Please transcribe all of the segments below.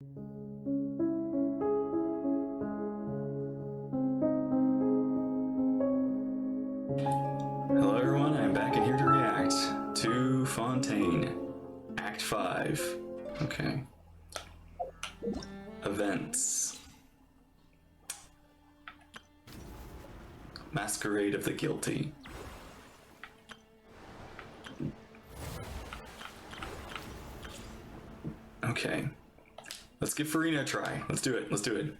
Hello everyone, I'm back in here to react to Fontaine, Act 5. Okay. Events. Masquerade of the Guilty. Okay. Let's give Farina a try. Let's do it. Let's do it.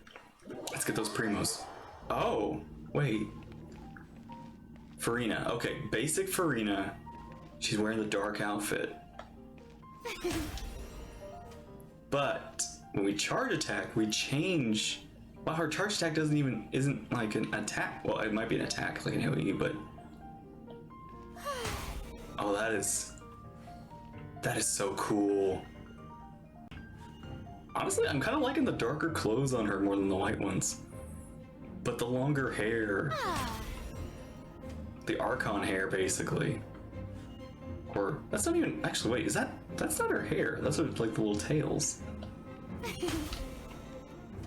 Let's get those primos. Oh, wait. Farina. Okay, basic Farina. She's wearing the dark outfit. But when we charge attack, we change. Wow, her charge attack isn't like an attack. Well, it might be an attack like an AoE, but oh, that is so cool. Honestly, I'm kind of liking the darker clothes on her more than the white ones. But the longer hair, the Archon hair, basically. Or that's not even actually. Wait, that's not her hair? That's what, like the little tails.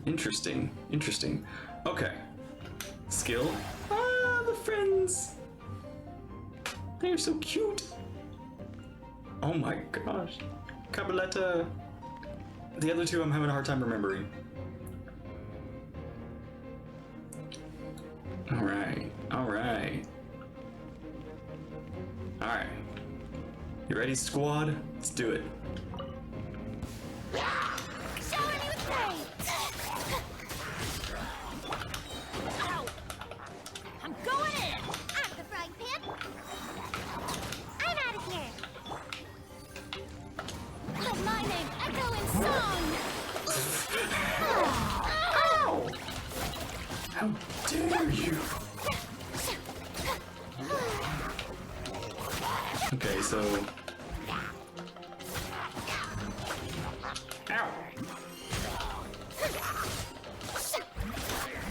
Interesting. Interesting. Okay. Skill. Ah, the friends. They're so cute. Oh my gosh. Cabaletta. The other two I'm having a hard time remembering. Alright. Alright. Alright. You ready, squad? Let's do it. I'm going in! I'm the frying pan! I'm out of here! Let my name echo in song! Ow! How dare you! Okay, so... Ow!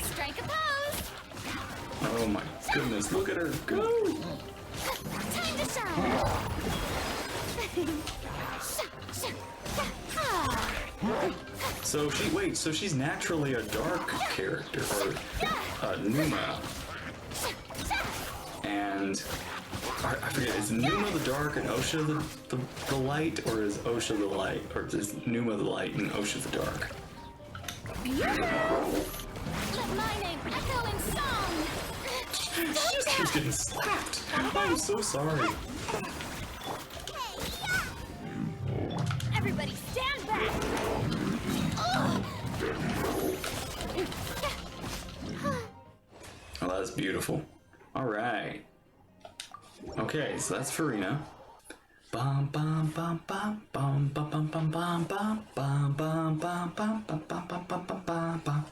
Strike a pose! Oh my goodness, look at her go! Time to shine! So so she's naturally a dark character, or Numa. And I forget, is Numa the dark and Osha the light, or is Osha the light, or is Numa the light and Osha the dark? Let my name echo in song! She just keeps getting slapped. I'm so sorry. Everybody stand back! Oh, that's beautiful. All right. Okay, so that's Farina. Bum bum bum bum bum bum bum bum bum bum bum bum bum bum bum bum bum bum bum bum.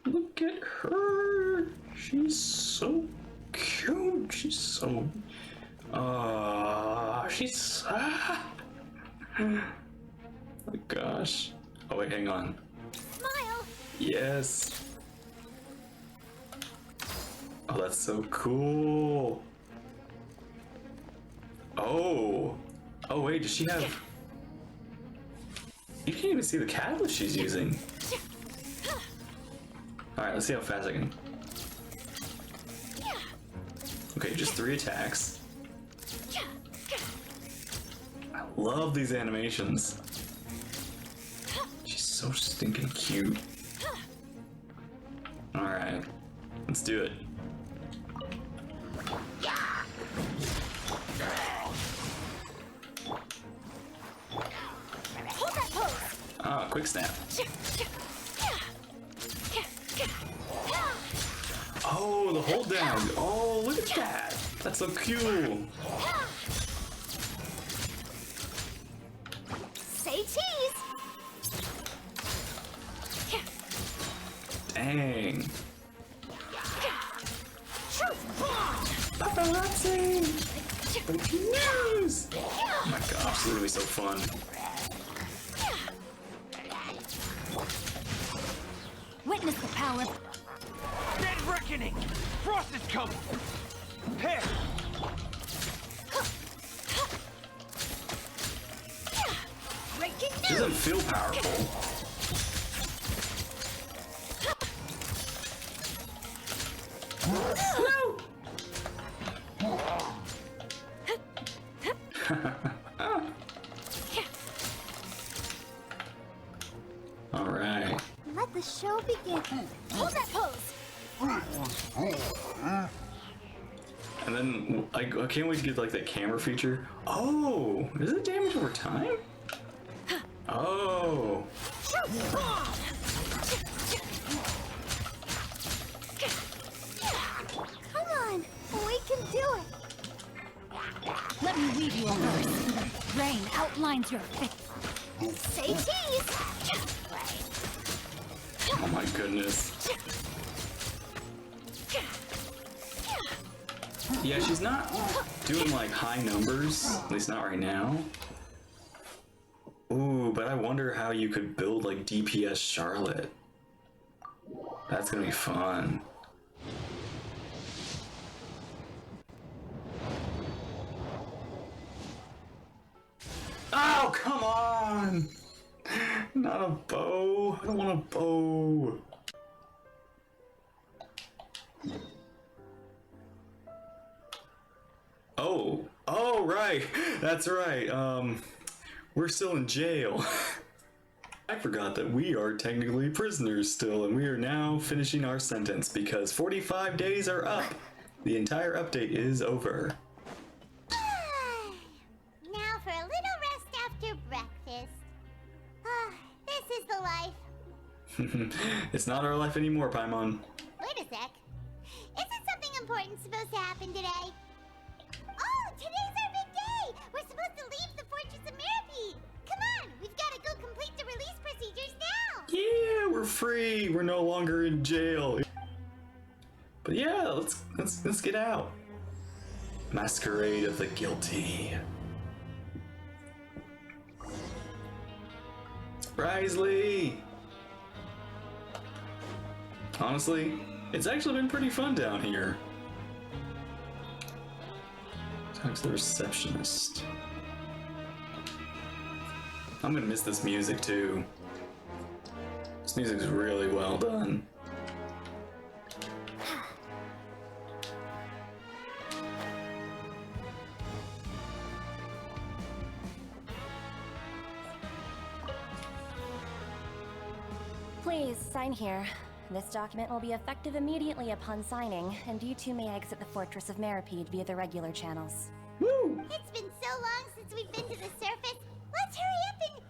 Look at her. She's so cute. She's so. She's. Oh my gosh. Oh wait, hang on. Smile! Yes. Oh, that's so cool. Oh. Oh wait, does she have? You can't even see the catalyst she's using. All right, let's see how fast I can. Okay, just 3 attacks. I love these animations. She's so stinking cute. All right, let's do it. Ah, quick snap. Oh, the hold down. Oh, look at that. That's so cute. Say cheese! Dang. Paparazzi! Breaking news! Oh my gosh, this is gonna be so fun. Witness the power. Dead reckoning! Frost is coming! Here! She doesn't feel powerful. All right. Let the show begin. Hold that pose. And then I can't wait to get like that camera feature. Oh, is it damage over time? Oh. Come on, we can do it. Let me read you a verse. Rain outlines your face. Say cheese. Oh my goodness. Yeah, she's not doing like high numbers, at least not right now. Ooh, but I wonder how you could build like DPS Charlotte. That's gonna be fun. Oh, come on! Not a bow. I don't want a bow. Oh, right. That's right. We're still in jail. I forgot that we are technically prisoners still, and we are now finishing our sentence because 45 days are up. The entire update is over. Now for a little rest after breakfast. This is the life. It's not our life anymore, Paimon. Wait a sec. Isn't something important supposed to happen today? Oh, today's our big day! We're supposed to leave the Fortress of Mirapede! Come on, we've got to go complete the release procedures now! Yeah, we're free. We're no longer in jail. But yeah, let's get out. Masquerade of the Guilty. Risley! Honestly, it's actually been pretty fun down here. Talk to the receptionist. I'm gonna miss this music too. This music's really well done. Please, sign here. This document will be effective immediately upon signing, and you two may exit the Fortress of Mirapede via the regular channels. Woo! It's been so long since we've been to the surface. Let's hurry up and...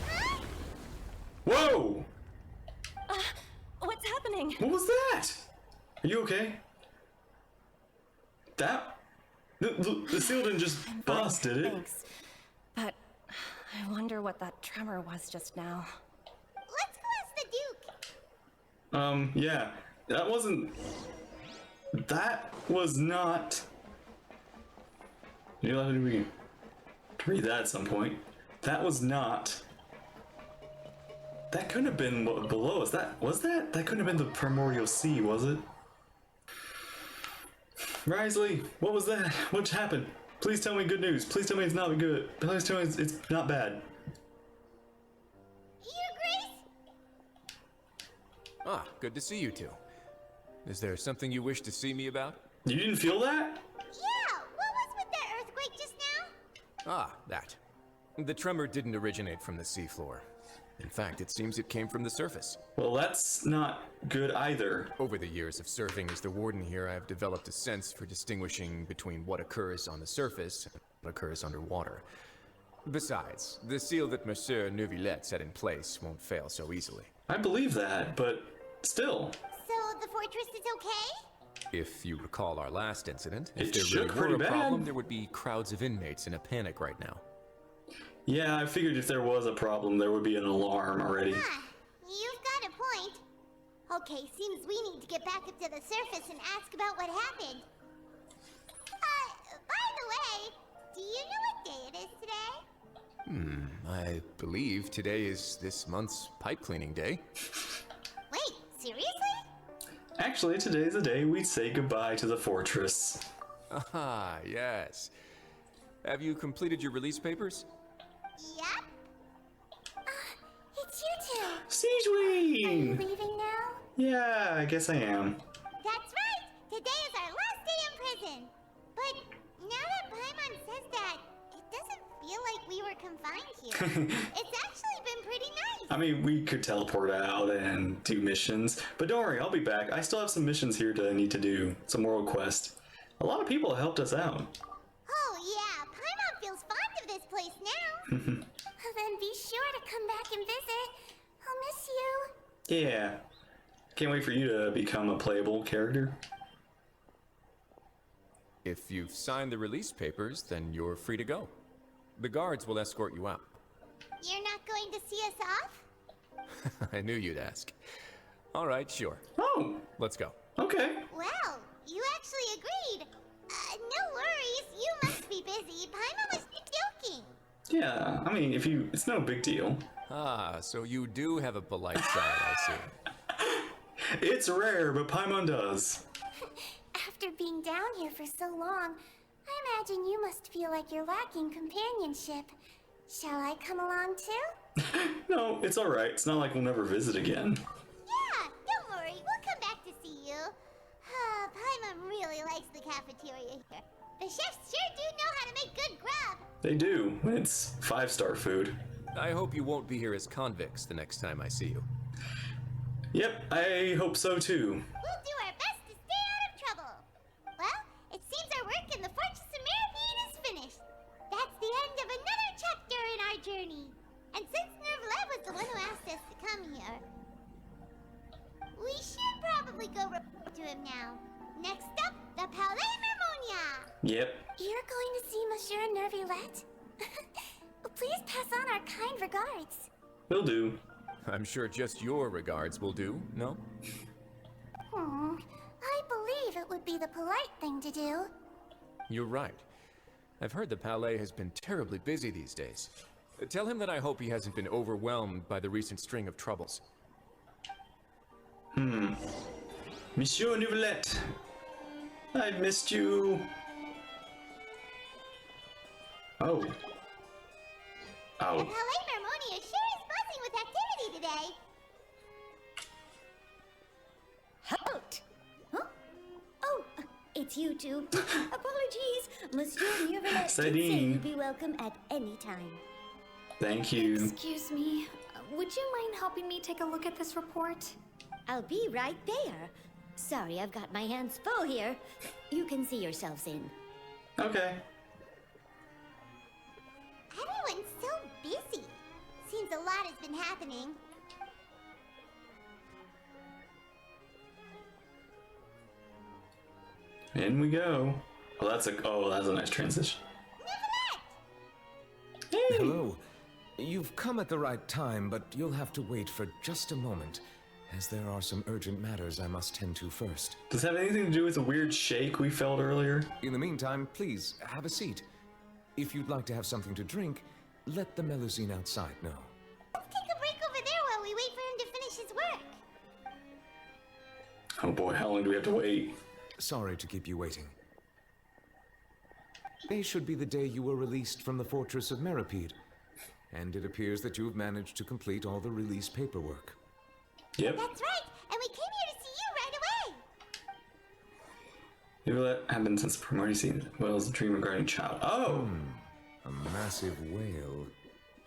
Huh? Whoa! What's happening? What was that? Are you okay? That... The seal didn't just bust, did it? Thanks. But I wonder what that tremor was just now. Let's go ask the Duke. Yeah. That wasn't... That was not... You'll have to read that at some point. That was not... That couldn't have been below us. That couldn't have been the Primordial Sea, was it? Risley, what was that? What happened? Please tell me good news. Please tell me it's not good. Please tell me it's not bad. Your Grace? Ah, good to see you two. Is there something you wish to see me about? You didn't feel that? Yeah, what was with that earthquake just now? Ah, that. The tremor didn't originate from the seafloor. In fact, it seems it came from the surface. Well, that's not good either. Over the years of serving as the warden here, I have developed a sense for distinguishing between what occurs on the surface and what occurs underwater. Besides, the seal that Monsieur Neuvillette set in place won't fail so easily. I believe that, but still. So the fortress is okay? If you recall our last incident, It if there shook really were pretty a problem, bad. there would be crowds of inmates in a panic right now. Yeah, I figured if there was a problem, there would be an alarm already. Huh, you've got a point. Okay, seems we need to get back up to the surface and ask about what happened. By the way, do you know what day it is today? I believe today is this month's pipe cleaning day. Wait, seriously? Actually, today's the day we say goodbye to the fortress. Ah, yes. Have you completed your release papers? Yep. Siege Are you Wing! leaving now? Yeah, I guess I am. That's right! Today is our last day in prison! But now that Paimon says that, it doesn't feel like we were confined here. It's actually been pretty nice! I mean, we could teleport out and do missions, but don't worry, I'll be back. I still have some missions here that I need to do, some world quest. A lot of people helped us out. Oh yeah, Paimon feels fond of this place now! Then be sure to come back and visit. I'll miss you. Yeah. Can't wait for you to become a playable character. If you've signed the release papers, then you're free to go. The guards will escort you out. You're not going to see us off? I knew you'd ask. All right, sure. Oh, Let's go. okay. Well, you actually agreed. No worries, you must be busy. Paimon was joking. Yeah, I mean, it's no big deal. Ah, so you do have a polite side, I see. It's rare, but Paimon does. After being down here for so long, I imagine you must feel like you're lacking companionship. Shall I come along too? No, it's alright. It's not like we'll never visit again. Yeah, don't worry, we'll come back to see you. Paimon really likes the cafeteria here. The chefs sure do know how to make good grub. They do. It's 5-star food. I hope you won't be here as convicts the next time I see you. Yep, I hope so too. We'll do our best to stay out of trouble. Well, it seems our work in the Fortress of Mirapede is finished. That's the end of another chapter in our journey. And since Nervlet was the one who asked us to come here, we should probably go report to him now. Next up, the Palais Mermonia. Yep. You're going to see Monsieur Nervlet? Please pass on our kind regards. Will do. I'm sure just your regards will do, no? I believe it would be the polite thing to do. You're right. I've heard the Palais has been terribly busy these days. Tell him that I hope he hasn't been overwhelmed by the recent string of troubles. Monsieur Nouvelette, I missed you. Oh. The Oh. Palais Mermonia sure is buzzing with activity today. Halt! Huh? Oh, it's you two. Apologies. Monsieur Nervlet did say Sidine. you'd be welcome at any time. Thank you. Excuse me. Would you mind helping me take a look at this report? I'll be right there. Sorry, I've got my hands full here. You can see yourselves in. Okay. Everyone's so busy. Seems a lot has been happening. In we go. Oh, that's a nice transition. Hey. Hello. You've come at the right time, but you'll have to wait for just a moment, as there are some urgent matters I must tend to first. Does it have anything to do with the weird shake we felt earlier? In the meantime, please, have a seat. If you'd like to have something to drink, let the Melusine outside know. Let's take a break over there while we wait for him to finish his work. Oh boy, how long do we have to wait? Sorry to keep you waiting. Today should be the day you were released from the Fortress of Mirapede, and it appears that you've managed to complete all the release paperwork. Yep. That's right, and we came here to see you right away. Nouvelette happened since the primary scene. Well, as the dream regarding child. Oh! A massive whale.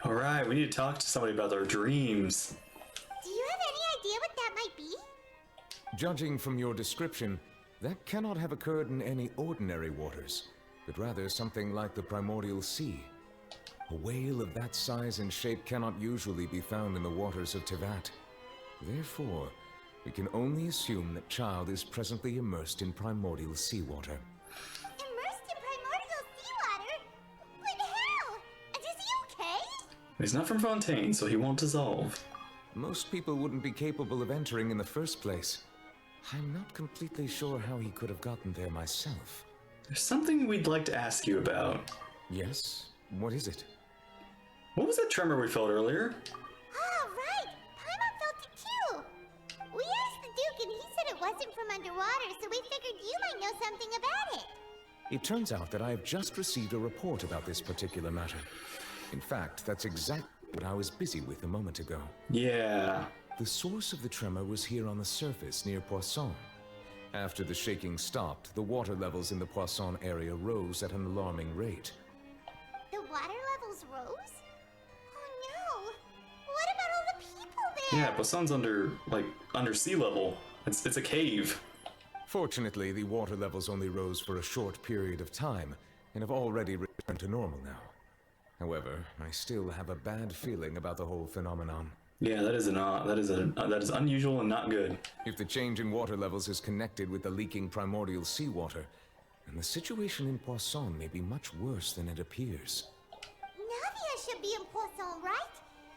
Alright, we need to talk to somebody about their dreams. Do you have any idea what that might be? Judging from your description, that cannot have occurred in any ordinary waters, but rather something like the primordial sea. A whale of that size and shape cannot usually be found in the waters of Tevat. Therefore, we can only assume that Child is presently immersed in primordial seawater. Immersed in primordial seawater? But how? And is he okay? He's not from Fontaine, so he won't dissolve. Most people wouldn't be capable of entering in the first place. I'm not completely sure how he could have gotten there myself. There's something we'd like to ask you about. Yes? What is it? What was that tremor we felt earlier? Oh, right! Paimon felt it too! We asked the Duke and he said it wasn't from underwater, so we figured you might know something about it. It turns out that I have just received a report about this particular matter. In fact, that's exact... what I was busy with a moment ago. Yeah. The source of the tremor was here on the surface near Poisson. After the shaking stopped, the water levels in the Poisson area rose at an alarming rate. The water levels rose? Oh no! What about all the people there? Yeah, Poisson's under sea level. It's a cave. Fortunately, the water levels only rose for a short period of time, and have already returned to normal now. However, I still have a bad feeling about the whole phenomenon. Yeah, that is unusual and not good. If the change in water levels is connected with the leaking primordial seawater, then the situation in Poisson may be much worse than it appears. Navia should be in Poisson, right?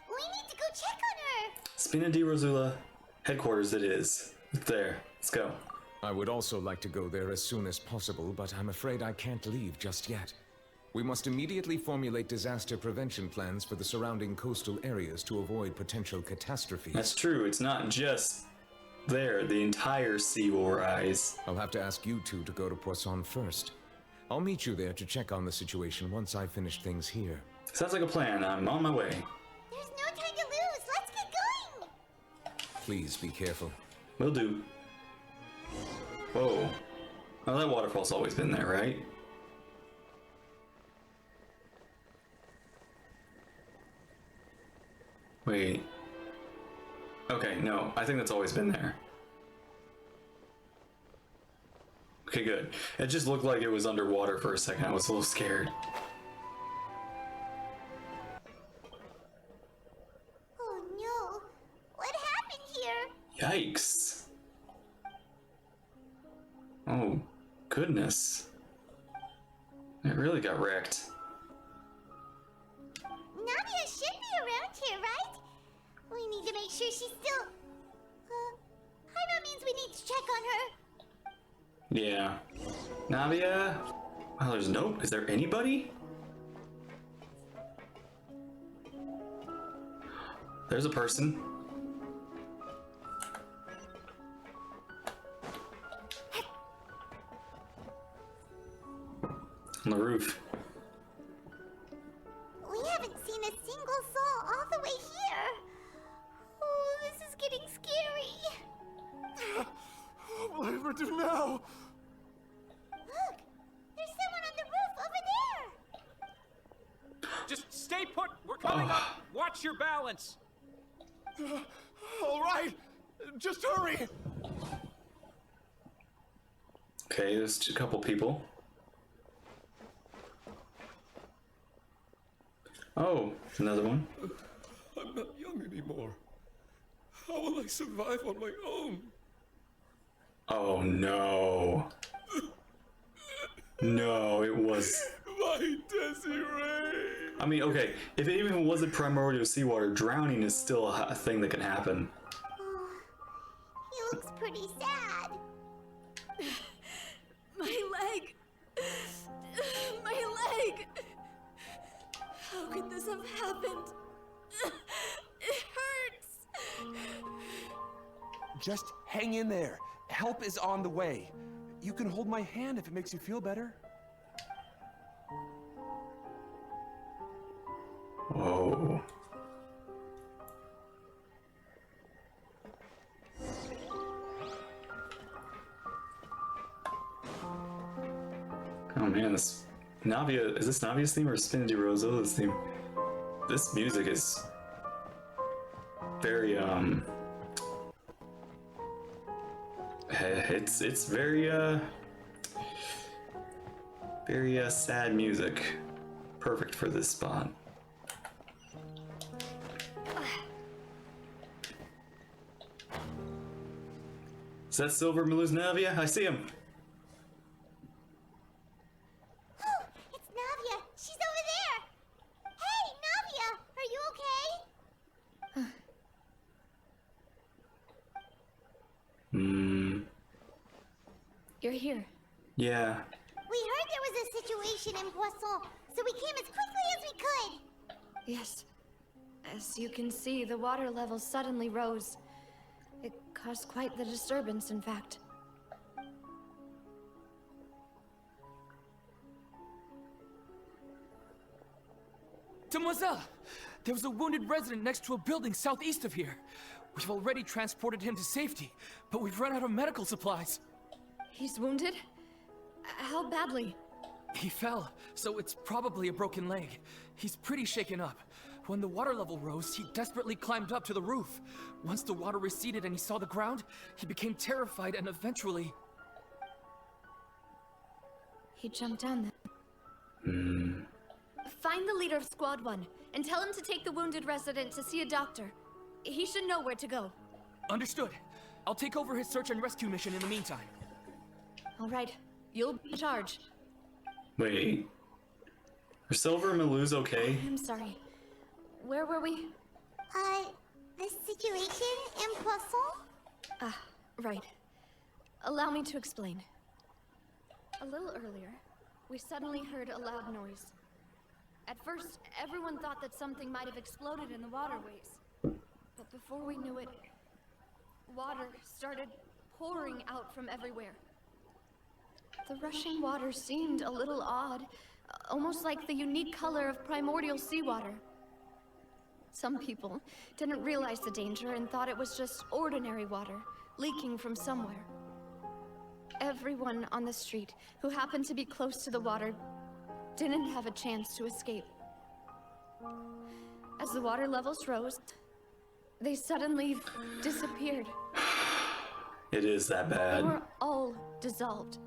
We need to go check on her! Spina di Rosula headquarters it is. It's there. Let's go. I would also like to go there as soon as possible, but I'm afraid I can't leave just yet. We must immediately formulate disaster prevention plans for the surrounding coastal areas to avoid potential catastrophes. That's true. It's not just there. The entire sea will rise. I'll have to ask you two to go to Poisson first. I'll meet you there to check on the situation once I finish things here. Sounds like a plan. I'm on my way. There's no time to lose! Let's get going! Please be careful. Will do. Whoa. Oh, that waterfall's always been there, right? Wait. Okay, no, I think that's always been there. Okay, good. It just looked like it was underwater for a second. I was a little scared. Oh no! What happened here? Yikes. Oh, goodness. It really got wrecked. Navia should be around here, right? We need to make sure she's still... Jaime means we need to check on her. Yeah. Navia? Wow, there's no... Is there anybody? There's a person. On the roof. We haven't seen a single soul all the way here. Oh, this is getting scary. What will I ever do now? Look, there's someone on the roof over there. Just stay put. We're coming up. Watch your balance. All right. Just hurry. Okay, there's a couple people. Oh, another one. I'm not young anymore. How will I survive on my own? Oh no. No, it was... My Desiree! I mean, okay, if it even wasn't primordial seawater, drowning is still a thing that can happen. He looks pretty sad. My leg! My leg! How could this have happened? It hurts! Just hang in there. Help is on the way. You can hold my hand if it makes you feel better. Whoa. Oh man, this Navia, is this Navia's theme or Spina di Rosola's theme? This music is very it's very very sad music. Perfect for this spot. Is that Silver Maluz Navia? I see him. Oh, it's Navia. She's over there. Hey, Navia, are you okay? You're here. Yeah. We heard there was a situation in Poisson, so we came as quickly as we could. Yes. As you can see, the water levels suddenly rose. It caused quite the disturbance, in fact. Demoiselle, There was a wounded resident next to a building southeast of here. We've already transported him to safety, but we've run out of medical supplies. He's wounded? How badly? He fell, so it's probably a broken leg. He's pretty shaken up. When the water level rose, he desperately climbed up to the roof. Once the water receded and he saw the ground, he became terrified and eventually... He jumped down then. Find the leader of Squad 1 and tell him to take the wounded resident to see a doctor. He should know where to go. Understood. I'll take over his search and rescue mission in the meantime. All right, you'll be in charge. Wait. Are Silver and Maluz okay? I'm sorry. Where were we? The situation in Poisson? Ah, right. Allow me to explain. A little earlier, we suddenly heard a loud noise. At first, everyone thought that something might have exploded in the waterways. But before we knew it, water started pouring out from everywhere. The rushing water seemed a little odd, almost like the unique color of primordial seawater. Some people didn't realize the danger and thought it was just ordinary water leaking from somewhere. Everyone on the street who happened to be close to the water didn't have a chance to escape. As the water levels rose, they suddenly disappeared. It is that They bad. were all dissolved.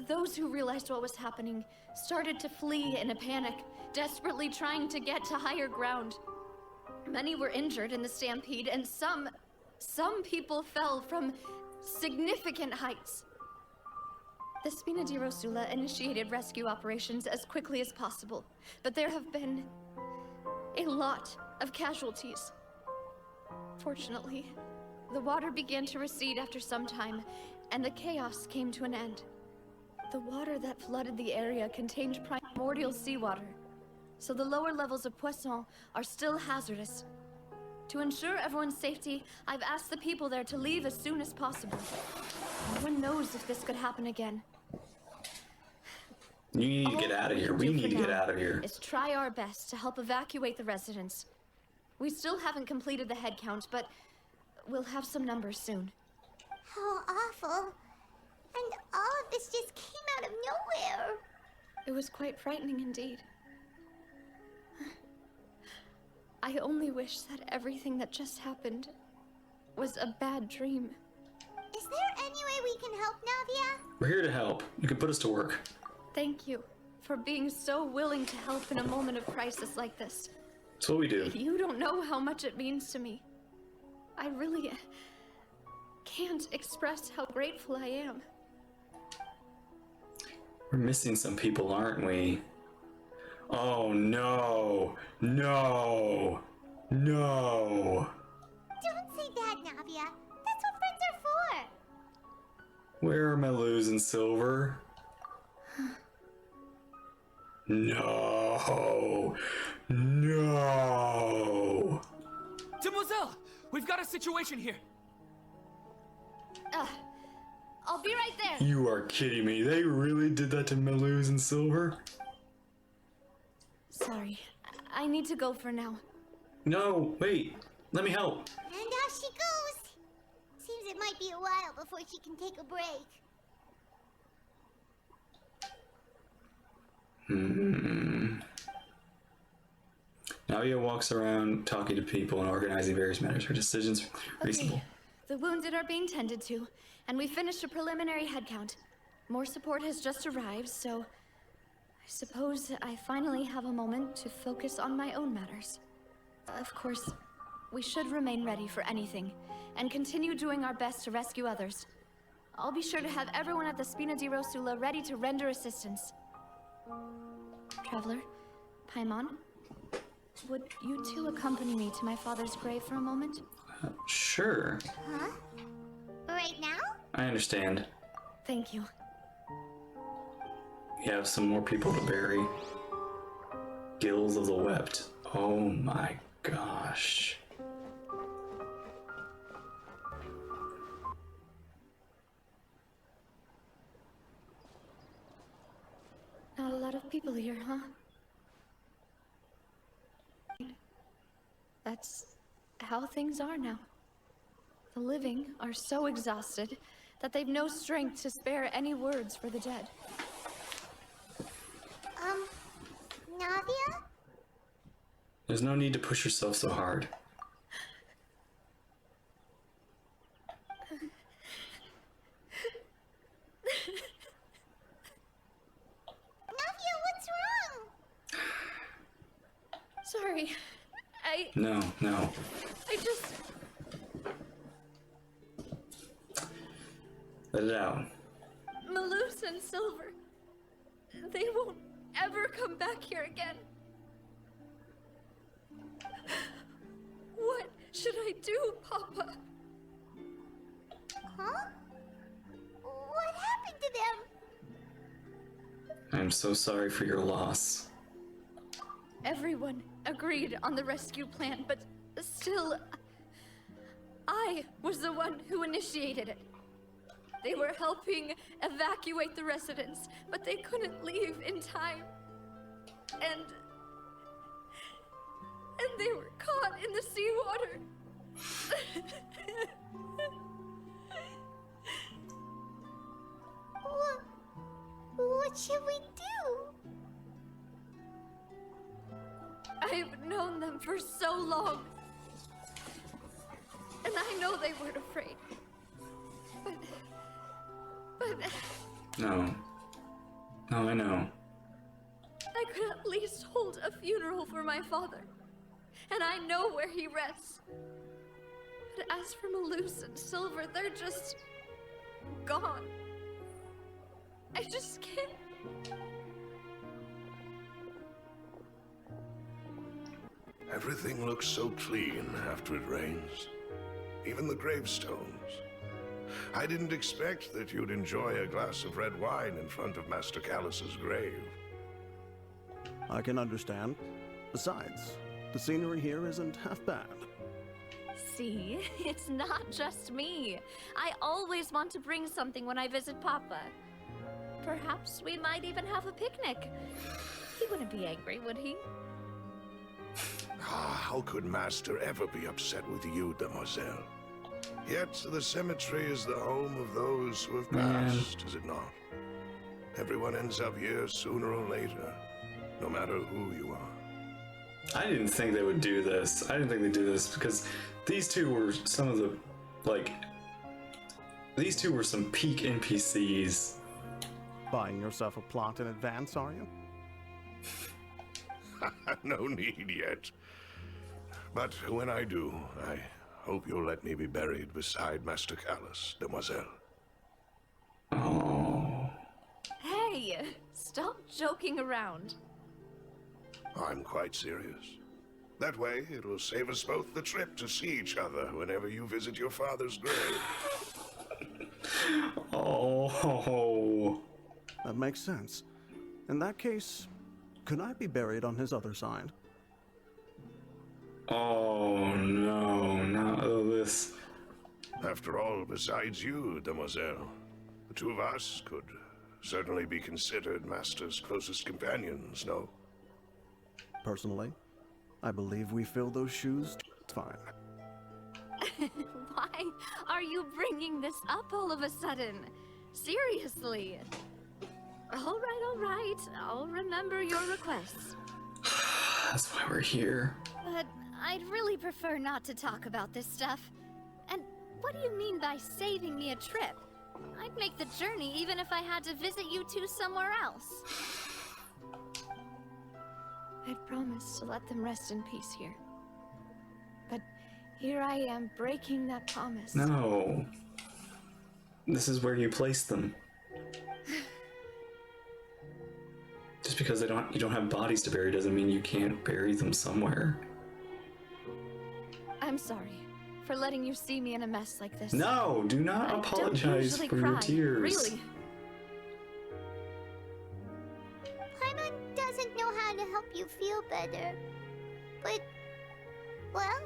Those who realized what was happening started to flee in a panic, desperately trying to get to higher ground. Many were injured in the stampede, and some people fell from significant heights. The Spina di Rosula initiated rescue operations as quickly as possible, but there have been a lot of casualties. Fortunately, the water began to recede after some time, and the chaos came to an end. The water that flooded the area contained primordial seawater, so the lower levels of Poisson are still hazardous. To ensure everyone's safety, I've asked the people there to leave as soon as possible. No one knows if this could happen again. You need to get out of here. We need to get out of here. Is try our best to help evacuate the residents. We still haven't completed the head count, but we'll have some numbers soon. How awful. And all of this just came out of nowhere. It was quite frightening indeed. I only wish that everything that just happened was a bad dream. Is there any way we can help, Navia? We're here to help. You can put us to work. Thank you for being so willing to help in a moment of crisis like this. That's what we do. You don't know how much it means to me. I really can't express how grateful I am. We're missing some people, aren't we? Oh no! No! No! Don't say that, Navia. That's what friends are for. Where are Maluz and Silver? No! No! Demoiselle! We've got a situation here! I'll be right there! You are kidding me. They really did that to Maluz and Silver? Sorry. I need to go for now. No, wait. Let me help. And off she goes. Seems it might be a while before she can take a break. Navia walks around talking to people and organizing various matters. Her decisions are reasonable. Okay. The wounded are being tended to, and we finished a preliminary head count. More support has just arrived, so I suppose I finally have a moment to focus on my own matters. Of course, we should remain ready for anything, and continue doing our best to rescue others. I'll be sure to have everyone at the Spina di Rosula ready to render assistance. Traveler, Paimon, would you two accompany me to my father's grave for a moment? Sure. Huh? Right now? I understand. Thank you. We have some more people to bury. Gills of the Wept. Oh my gosh. Not a lot of people here, huh? That's how things are now. The living are so exhausted that they've no strength to spare any words for the dead. Navia? There's no need to push yourself so hard. Navia, what's wrong? Sorry. No. I just... Let it out. Malus and Silver. They won't ever come back here again. What should I do, Papa? Huh? What happened to them? I'm so sorry for your loss. Everyone agreed on the rescue plan, but still, I was the one who initiated it. They were helping evacuate the residents, but they couldn't leave in time. And they were caught in the seawater. What should we do? I've known them for so long. And I know they weren't afraid. But... No, I know. I could at least hold a funeral for my father. And I know where he rests. But as for Malus and Silver, they're just... gone. I just can't... Everything looks so clean after it rains. Even the gravestones. I didn't expect that you'd enjoy a glass of red wine in front of Master Callus's grave. I can understand. Besides, the scenery here isn't half bad. See, it's not just me. I always want to bring something when I visit Papa. Perhaps we might even have a picnic. He wouldn't be angry, would he? How could Master ever be upset with you, Demoiselle? Yet the cemetery is the home of those who have passed, is it not? Everyone ends up here sooner or later, no matter who you are. I didn't think they would do this. I didn't think they'd do this because these two were some of the, these two were some peak NPCs. Buying yourself a plot in advance, are you? No need yet. But when I do, I hope you'll let me be buried beside Master Callus, Demoiselle. Oh. Hey, stop joking around. I'm quite serious. That way, it'll save us both the trip to see each other whenever you visit your father's grave. Oh. That makes sense. In that case, could I be buried on his other side? Oh no, not this. After all, besides you, Demoiselle, the two of us could certainly be considered Master's closest companions, no? Personally, I believe we fill those shoes fine. Why are you bringing this up all of a sudden? Seriously. All right. I'll remember your request. That's why we're here. But I'd really prefer not to talk about this stuff. And what do you mean by saving me a trip? I'd make the journey even if I had to visit you two somewhere else. I'd promised to let them rest in peace here. But here I am breaking that promise. No. This is where you place them. Just because you don't have bodies to bury doesn't mean you can't bury them somewhere. I'm sorry for letting you see me in a mess like this. No, do not apologize for your tears. Really. Paimon doesn't know how to help you feel better. But, well,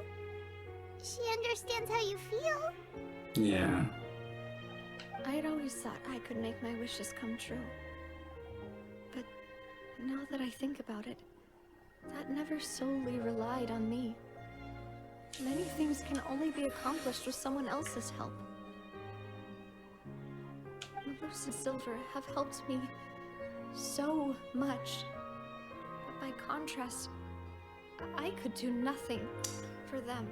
she understands how you feel. Yeah. I had always thought I could make my wishes come true. But now that I think about it, that never solely relied on me. Many things can only be accomplished with someone else's help. Malus and Silver have helped me so much. But by contrast, I could do nothing for them.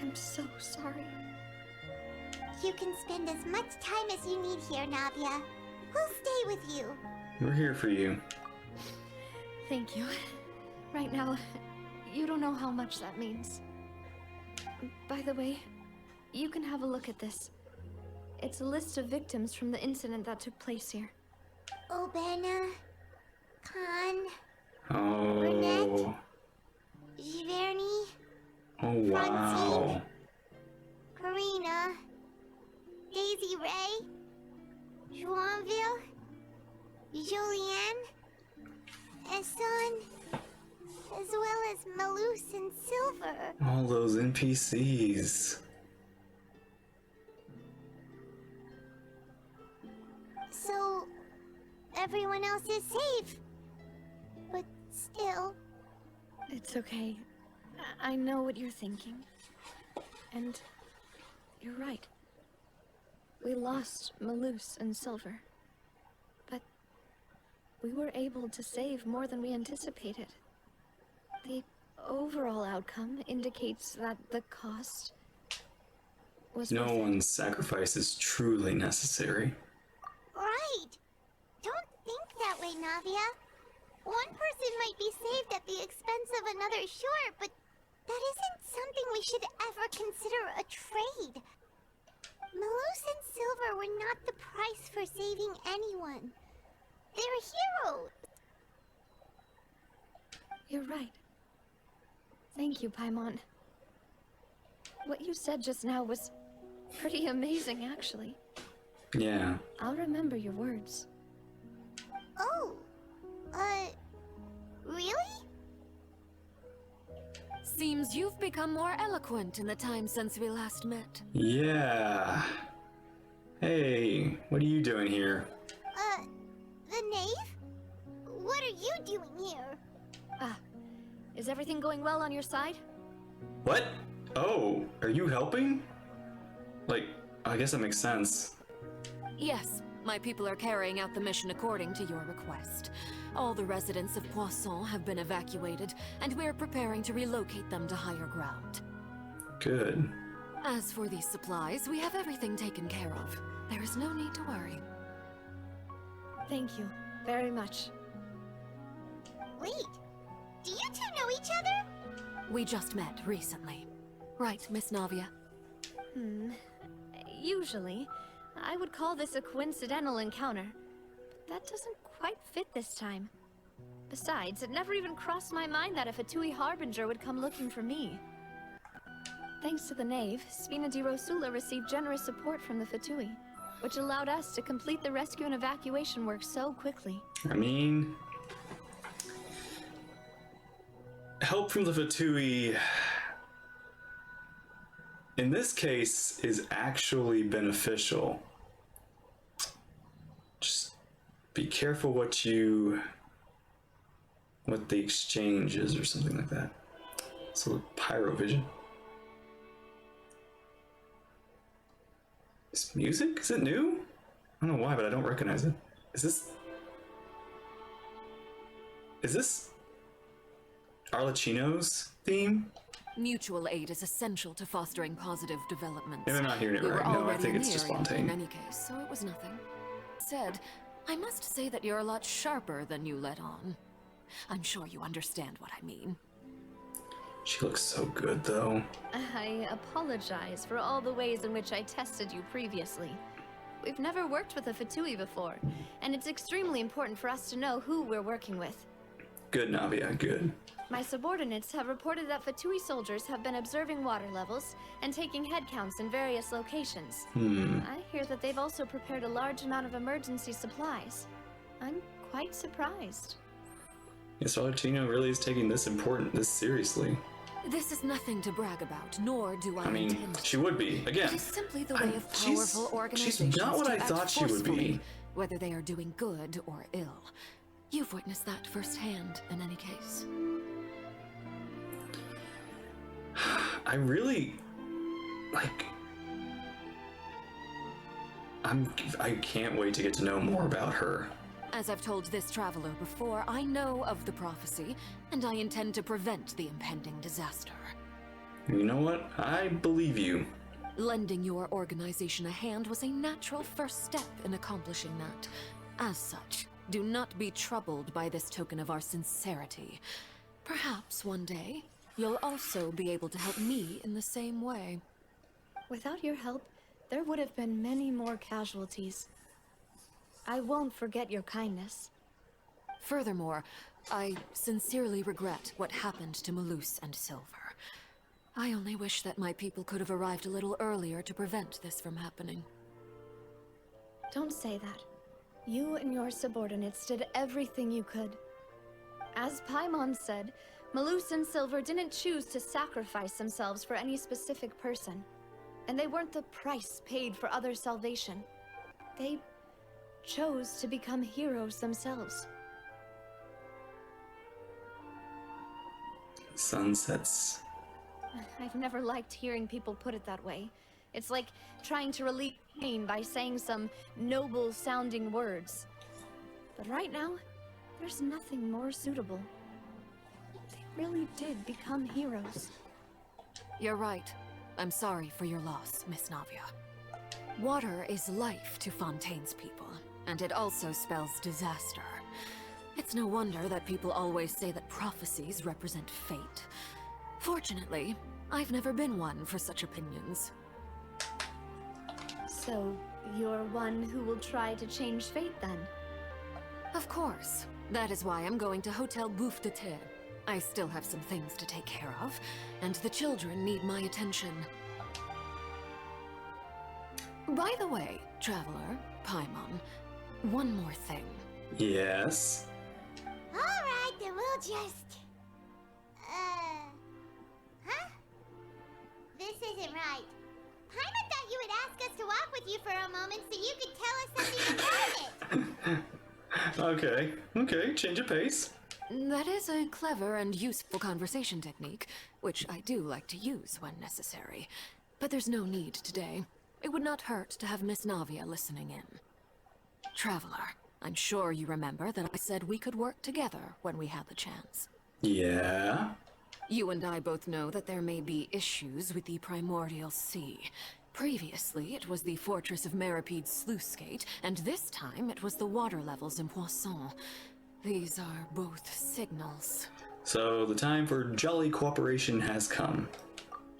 I'm so sorry. You can spend as much time as you need here, Navia. We'll stay with you. We're here for you. Thank you. Right now, you don't know how much that means. By the way, you can have a look at this. It's a list of victims from the incident that took place here. Obena, Khan, Oh. Burnett, Giverny, Oh, wow. Karina, Daisy Ray, Joinville, Julianne, Esson, as well as Malus and Silver. All those NPCs. So, everyone else is safe. But still... It's okay. I know what you're thinking. And you're right. We lost Malus and Silver. But we were able to save more than we anticipated. The overall outcome indicates that the cost was No worth it. one's sacrifice is truly necessary. Right! Don't think that way, Navia. One person might be saved at the expense of another, sure, but that isn't something we should ever consider a trade. Malus and Silver were not the price for saving anyone. They're heroes. You're right. Thank you, Paimon. What you said just now was pretty amazing, actually. Yeah. I'll remember your words. Oh, really? Seems you've become more eloquent in the time since we last met. Yeah. Hey, what are you doing here? The knave? What are you doing here? Ah, is everything going well on your side? What? Oh, are you helping? Like, I guess that makes sense. Yes, my people are carrying out the mission according to your request. All the residents of Poisson have been evacuated, and we're preparing to relocate them to higher ground. Good. As for these supplies, we have everything taken care of. There is no need to worry. Thank you very much. Wait, do you two know each other? We just met recently. Right, Miss Navia? Usually, I would call this a coincidental encounter. But that doesn't quite fit this time. Besides, it never even crossed my mind that a Fatui Harbinger would come looking for me. Thanks to the Knave, Spina di Rosula received generous support from the Fatui, which allowed us to complete the rescue and evacuation work so quickly. I mean, help from the Fatui, in this case, is actually beneficial. Just be careful what the exchange is or something like that. So Pyrovision. This music? Is it new? I don't know why, but I don't recognize it. Is this Arlecchino's theme? Mutual aid is essential to fostering positive developments. Maybe I'm not hearing it We were right. No, I already think in it's the just area Fontaine. in any case, so it was nothing. Said, I must say that you're a lot sharper than you let on. I'm sure you understand what I mean. She looks so good, though. I apologize for all the ways in which I tested you previously. We've never worked with a Fatui before, and it's extremely important for us to know who we're working with. Good, Navia, good. My subordinates have reported that Fatui soldiers have been observing water levels and taking head counts in various locations. I hear that they've also prepared a large amount of emergency supplies. I'm quite surprised. Yes, Arlecchino really is taking this seriously. This is nothing to brag about, nor do I mean, intend she would be. Again, it is simply the way of she's powerful organizations not what to I act thought she would be. forcefully, whether they are doing good or ill. You've witnessed that firsthand, in any case. I really like. I can't wait to get to know more about her. As I've told this traveler before, I know of the prophecy, and I intend to prevent the impending disaster. You know what? I believe you. Lending your organization a hand was a natural first step in accomplishing that. As such, do not be troubled by this token of our sincerity. Perhaps one day, you'll also be able to help me in the same way. Without your help, there would have been many more casualties. I won't forget your kindness. Furthermore, I sincerely regret what happened to Malus and Silver. I only wish that my people could have arrived a little earlier to prevent this from happening. Don't say that. You and your subordinates did everything you could. As Paimon said, Malus and Silver didn't choose to sacrifice themselves for any specific person. And they weren't the price paid for others' salvation. They chose to become heroes themselves. Sunsets. I've never liked hearing people put it that way. It's like trying to relieve pain by saying some noble-sounding words. But right now, there's nothing more suitable. They really did become heroes. You're right. I'm sorry for your loss, Miss Navia. Water is life to Fontaine's people, and it also spells disaster. It's no wonder that people always say that prophecies represent fate. Fortunately, I've never been one for such opinions. So, you're one who will try to change fate, then? Of course. That is why I'm going to Hotel Bouffe de Terre. I still have some things to take care of, and the children need my attention. By the way, Traveler, Paimon, one more thing. Yes? Alright, then we'll just... Huh? This isn't right. Paimon thought you would ask us to walk with you for a moment so you could tell us something about it. Okay, change of pace. That is a clever and useful conversation technique, which I do like to use when necessary. But there's no need today. It would not hurt to have Miss Navia listening in. Traveler, I'm sure you remember that I said we could work together when we had the chance. Yeah? You and I both know that there may be issues with the Primordial Sea. Previously, it was the Fortress of Meripede's sluice gate, and this time it was the water levels in Poisson. These are both signals. So the time for jolly cooperation has come.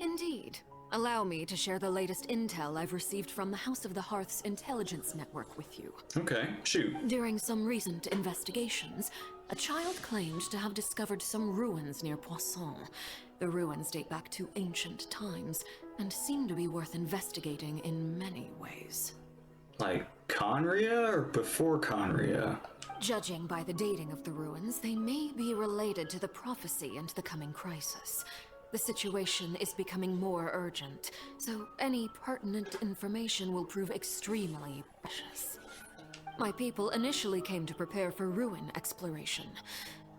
Indeed. Allow me to share the latest intel I've received from the House of the Hearth's intelligence network with you. Okay, shoot. During some recent investigations, a child claimed to have discovered some ruins near Poisson. The ruins date back to ancient times, and seem to be worth investigating in many ways. Like Conria or before Conria? Judging by the dating of the ruins, they may be related to the prophecy and the coming crisis. The situation is becoming more urgent, so any pertinent information will prove extremely precious. My people initially came to prepare for ruin exploration.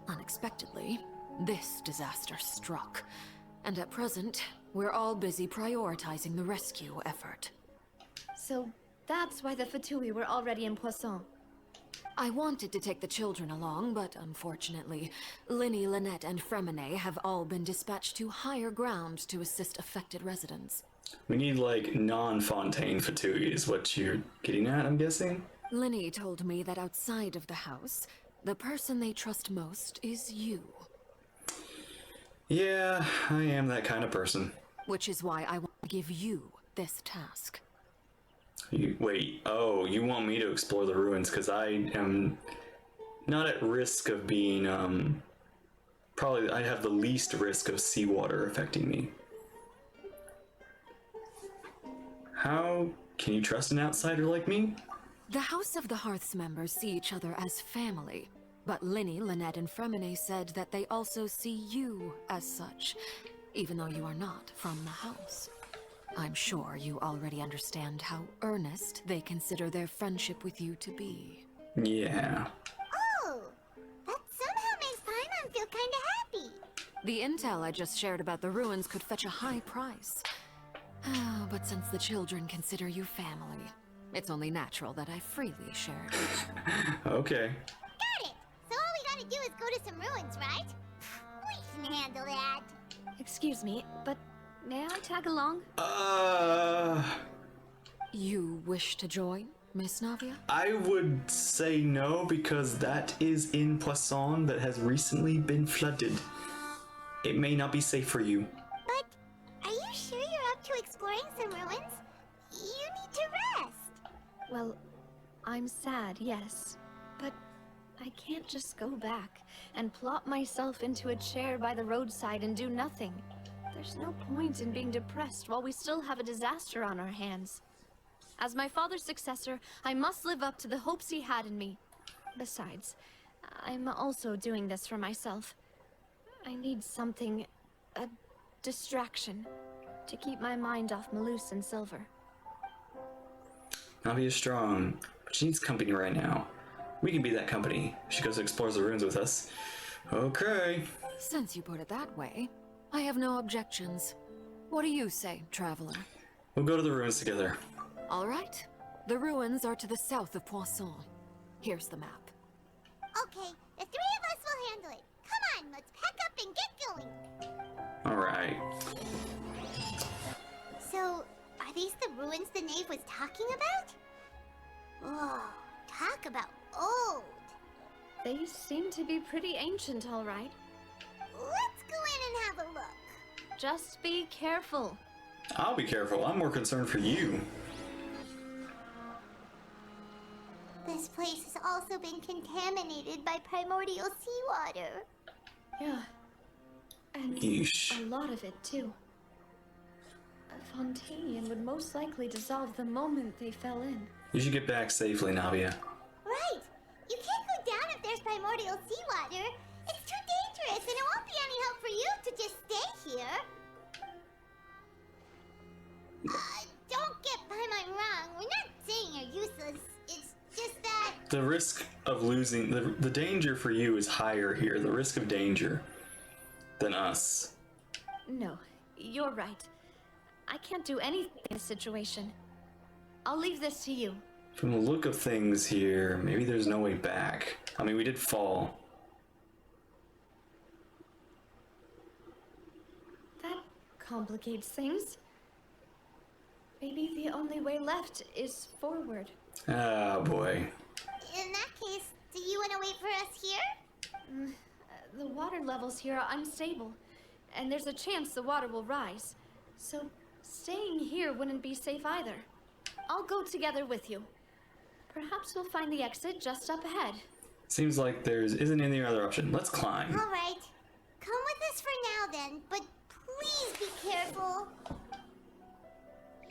Unexpectedly, this disaster struck, and at present, we're all busy prioritizing the rescue effort. So that's why the Fatui were already in Poisson. I wanted to take the children along, but unfortunately, Linny, Lynette, and Fremine have all been dispatched to higher ground to assist affected residents. We need, like, non-Fontaine Fatui is what you're getting at, I'm guessing? Linny told me that outside of the house, the person they trust most is you. Yeah, I am that kind of person. Which is why I want to give you this task. Wait, oh, you want me to explore the ruins because I am not at risk of being, probably I have the least risk of seawater affecting me. How can you trust an outsider like me? The House of the Hearth's members see each other as family, but Linny, Lynette, and Fremine said that they also see you as such, even though you are not from the house. I'm sure you already understand how earnest they consider their friendship with you to be. Yeah. Oh, that somehow makes Paimon feel kinda happy. The intel I just shared about the ruins could fetch a high price. But since the children consider you family, it's only natural that I freely share it. Okay. Got it! So all we gotta do is go to some ruins, right? We can handle that. Excuse me, but may I tag along? You wish to join, Miss Navia? I would say no, because that is in Poisson that has recently been flooded. It may not be safe for you. But are you sure you're up to exploring some ruins? You need to rest. Well, I'm sad, yes. But I can't just go back and plop myself into a chair by the roadside and do nothing. There's no point in being depressed while we still have a disaster on our hands. As my father's successor, I must live up to the hopes he had in me. Besides, I'm also doing this for myself. I need something, a distraction, to keep my mind off Malus and Silver. Navia's strong, but she needs company right now. We can be that company. She goes and explores the ruins with us. Okay. Since you put it that way, I have no objections. What do you say, traveler? We'll go to the ruins together. All right. The ruins are to the south of Poisson. Here's the map. Okay, the three of us will handle it. Come on, let's pack up and get going. Alright. So, are these the ruins the knave was talking about? Whoa, talk about old. They seem to be pretty ancient, all right. Let's go in and have a look. Just be careful. I'll be careful. I'm more concerned for you. This place has also been contaminated by primordial seawater. Yeah. And Yeesh. a lot of it, too. A Fontaine would most likely dissolve the moment they fell in. You should get back safely, Navia. Right! You can't go down if there's primordial seawater. It's too dangerous, and it won't be any help for you to just stay here. Don't get Paimon wrong. We're not saying you're useless. It's just that... The risk of losing... The danger for you is higher here. The risk of danger than us. No, you're right. I can't do anything in this situation. I'll leave this to you. From the look of things here, maybe there's no way back. I mean, we did fall. That complicates things. Maybe the only way left is forward. Ah, boy. In that case, do you want to wait for us here? The water levels here are unstable, and there's a chance the water will rise. So, staying here wouldn't be safe either. I'll go together with you. Perhaps we'll find the exit just up ahead. Seems like there isn't any other option. Let's climb. All right. Come with us for now then, but please be careful.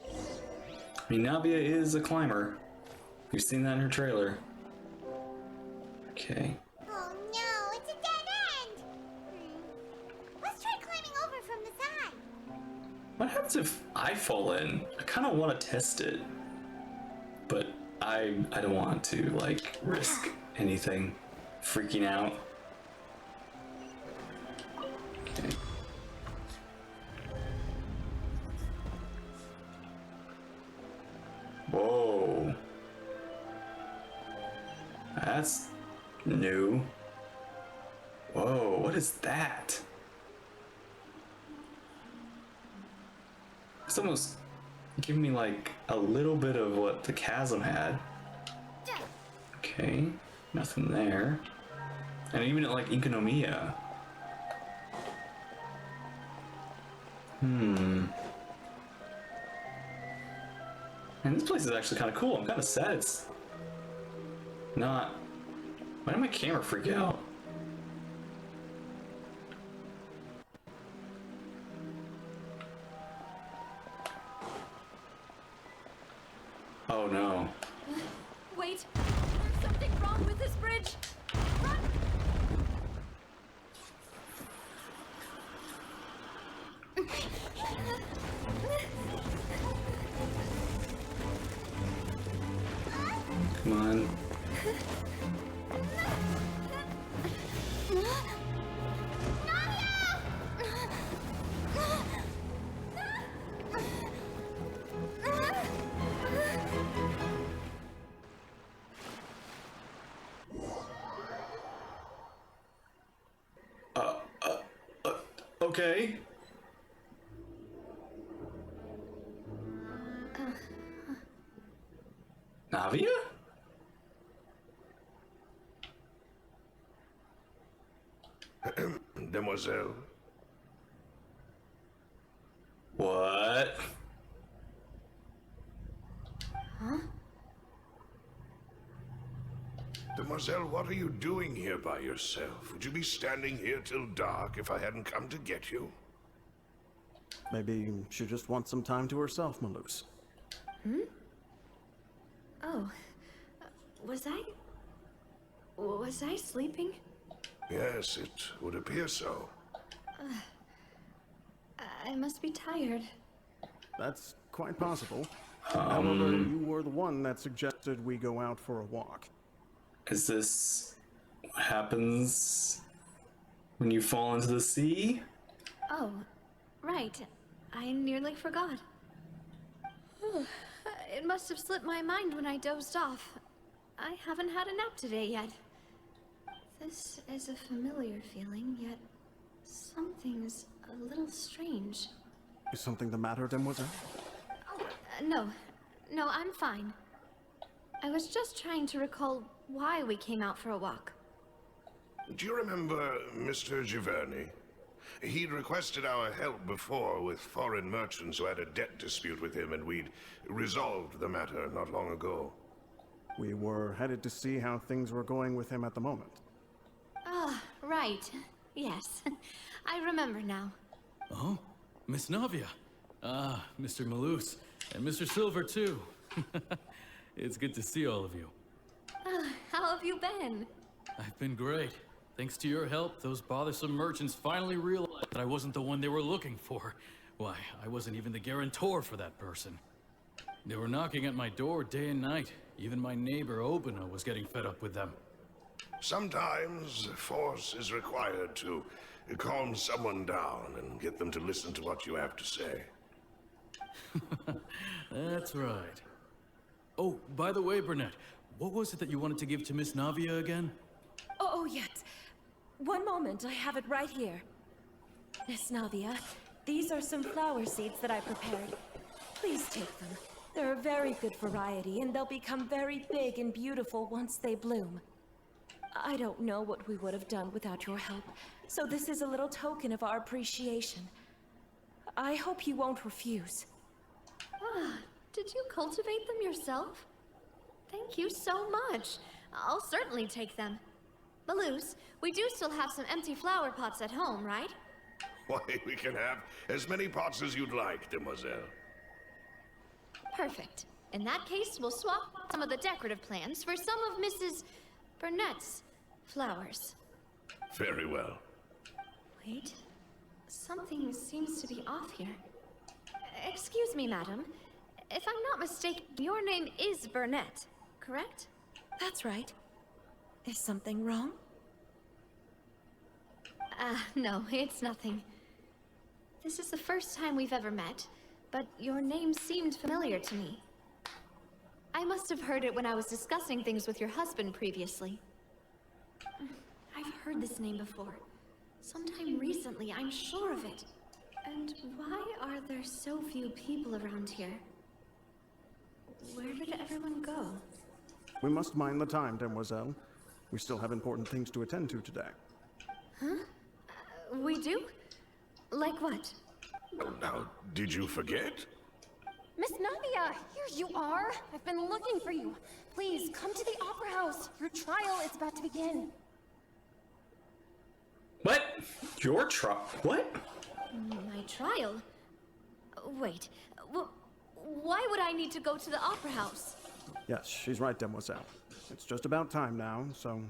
I mean, Navia is a climber. You've seen that in her trailer. Okay. Oh no, it's a dead end! Let's try climbing over from the side. What happens if I fall in? I kind of want to test it. But I don't want to, like, risk anything. Freaking out. Okay. Whoa. That's new. Whoa, what is that? It's almost giving me like a little bit of what the chasm had. Okay, nothing there. And even like Economia. And this place is actually kind of cool. I'm kind of sad it's not. Why did my camera freak out? Oh no. Wait! There's something wrong with this bridge! Run! Come on. okay? Navia? Demoiselle. What? Huh? Demoiselle, what are you doing here by yourself? Would you be standing here till dark if I hadn't come to get you? Maybe she just wants some time to herself, Malus. Hmm? Oh. Was I sleeping? Yes, it would appear so. I must be tired. That's quite possible. However, you were the one that suggested we go out for a walk. Is this what happens when you fall into the sea? Oh, right. I nearly forgot. It must have slipped my mind when I dozed off. I haven't had a nap today yet. This is a familiar feeling, yet something's a little strange. Is something the matter, Demoiselle? Oh, no. No, I'm fine. I was just trying to recall why we came out for a walk. Do you remember Mr. Giverny? He'd requested our help before with foreign merchants who had a debt dispute with him, and we'd resolved the matter not long ago. We were headed to see how things were going with him at the moment. Ah, right. Yes. I remember now. Oh, Miss Navia. Ah, Mr. Malus. And Mr. Silver, too. It's good to see all of you. How have you been? I've been great. Thanks to your help, those bothersome merchants finally realized that I wasn't the one they were looking for. Why, I wasn't even the guarantor for that person. They were knocking at my door day and night. Even my neighbor, Obina, was getting fed up with them. Sometimes force is required to calm someone down and get them to listen to what you have to say. That's right. Oh, by the way, Burnett, what was it that you wanted to give to Miss Navia again? Oh, yes. One moment, I have it right here. Miss Navia, these are some flower seeds that I prepared. Please take them. They're a very good variety, and they'll become very big and beautiful once they bloom. I don't know what we would have done without your help, so this is a little token of our appreciation. I hope you won't refuse. Ah, did you cultivate them yourself? Thank you so much. I'll certainly take them. Malus, we do still have some empty flower pots at home, right? Why, we can have as many pots as you'd like, Demoiselle. Perfect. In that case, we'll swap some of the decorative plants for some of Mrs. Burnett's flowers. Very well. Wait. Something seems to be off here. Excuse me, madam. If I'm not mistaken, your name is Burnett, correct? That's right. Is something wrong? No, it's nothing. This is the first time we've ever met, but your name seemed familiar to me. I must have heard it when I was discussing things with your husband previously. I've heard this name before. Sometime recently, I'm sure of it. And why are there so few people around here? Where did everyone go? We must mind the time, Demoiselle. We still have important things to attend to today. Huh? We do? Like what? Now, did you forget? Miss Navia, here you are. I've been looking for you. Please, come to the Opera House. Your trial is about to begin. What? Your trial? What? My trial? Wait, why would I need to go to the Opera House? Yes, she's right, Demoiselle. It's just about time now, so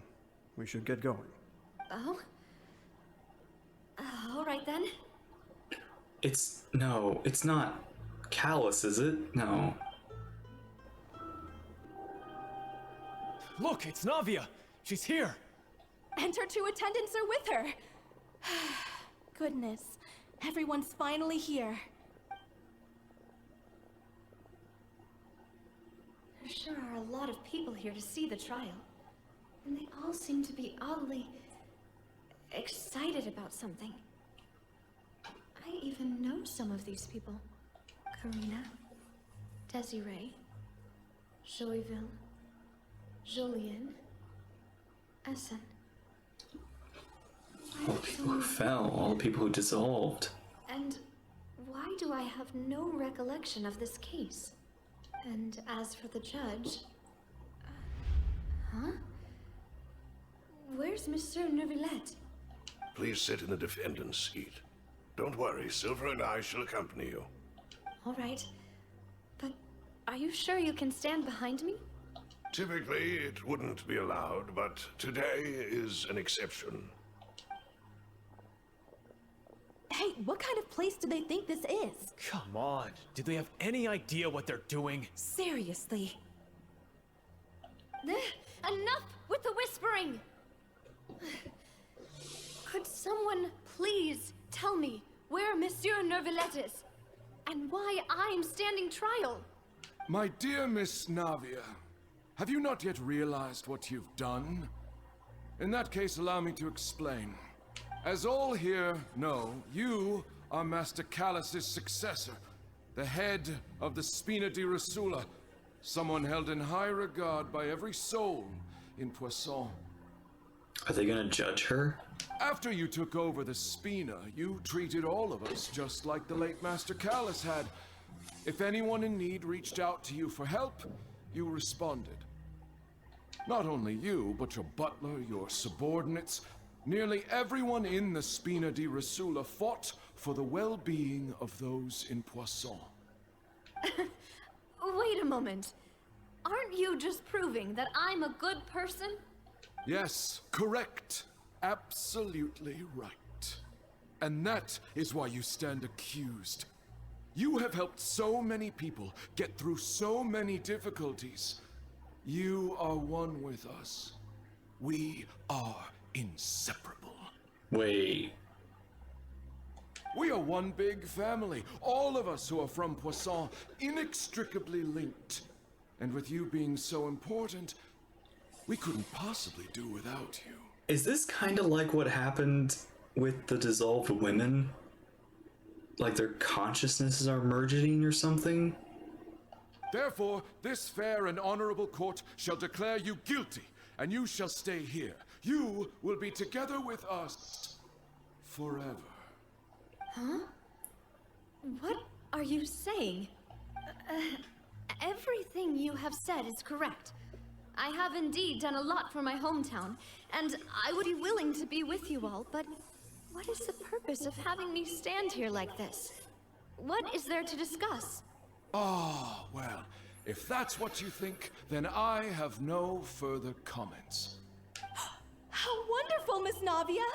we should get going. Oh? All right then. No, it's not Callus, is it? No. Look, it's Navia. She's here. And her two attendants are with her. Goodness, everyone's finally here. There sure are a lot of people here to see the trial. And they all seem to be oddly excited about something. I even know some of these people. Karina, Desiree, Joyville, Julien, Essen. All the people who fell, all the people who dissolved. And why do I have no recollection of this case? And as for the judge... huh? Where's Monsieur Neuvillette? Please sit in the defendant's seat. Don't worry, Silver and I shall accompany you. All right. But are you sure you can stand behind me? Typically, it wouldn't be allowed, but today is an exception. Hey, what kind of place do they think this is? Come on, do they have any idea what they're doing? Seriously. Enough with the whispering! Could someone please tell me where Monsieur Neuvillette is? And why I'm standing trial? My dear Miss Navia, have you not yet realized what you've done? In that case, allow me to explain. As all here know, you are Master Callus's successor, the head of the Spina di Rosula, someone held in high regard by every soul in Poisson. Are they gonna judge her? After you took over the Spina, you treated all of us just like the late Master Callus had. If anyone in need reached out to you for help, you responded. Not only you, but your butler, your subordinates, nearly everyone in the Spina di Rosula fought for the well-being of those in Poisson. Wait a moment. Aren't you just proving that I'm a good person? Yes, correct. Absolutely right. And that is why you stand accused. You have helped so many people get through so many difficulties. You are one with us. We are inseparable. Wait. We are one big family. All of us who are from Poisson, inextricably linked. And with you being so important, we couldn't possibly do without you. Is this kind of like what happened with the dissolved women? Like their consciousnesses are merging or something? Therefore, this fair and honorable court shall declare you guilty, and you shall stay here. You will be together with us forever. Huh? What are you saying? Everything you have said is correct. I have indeed done a lot for my hometown, and I would be willing to be with you all, but what is the purpose of having me stand here like this? What is there to discuss? Ah, well, if that's what you think, then I have no further comments. How wonderful, Miss Navia!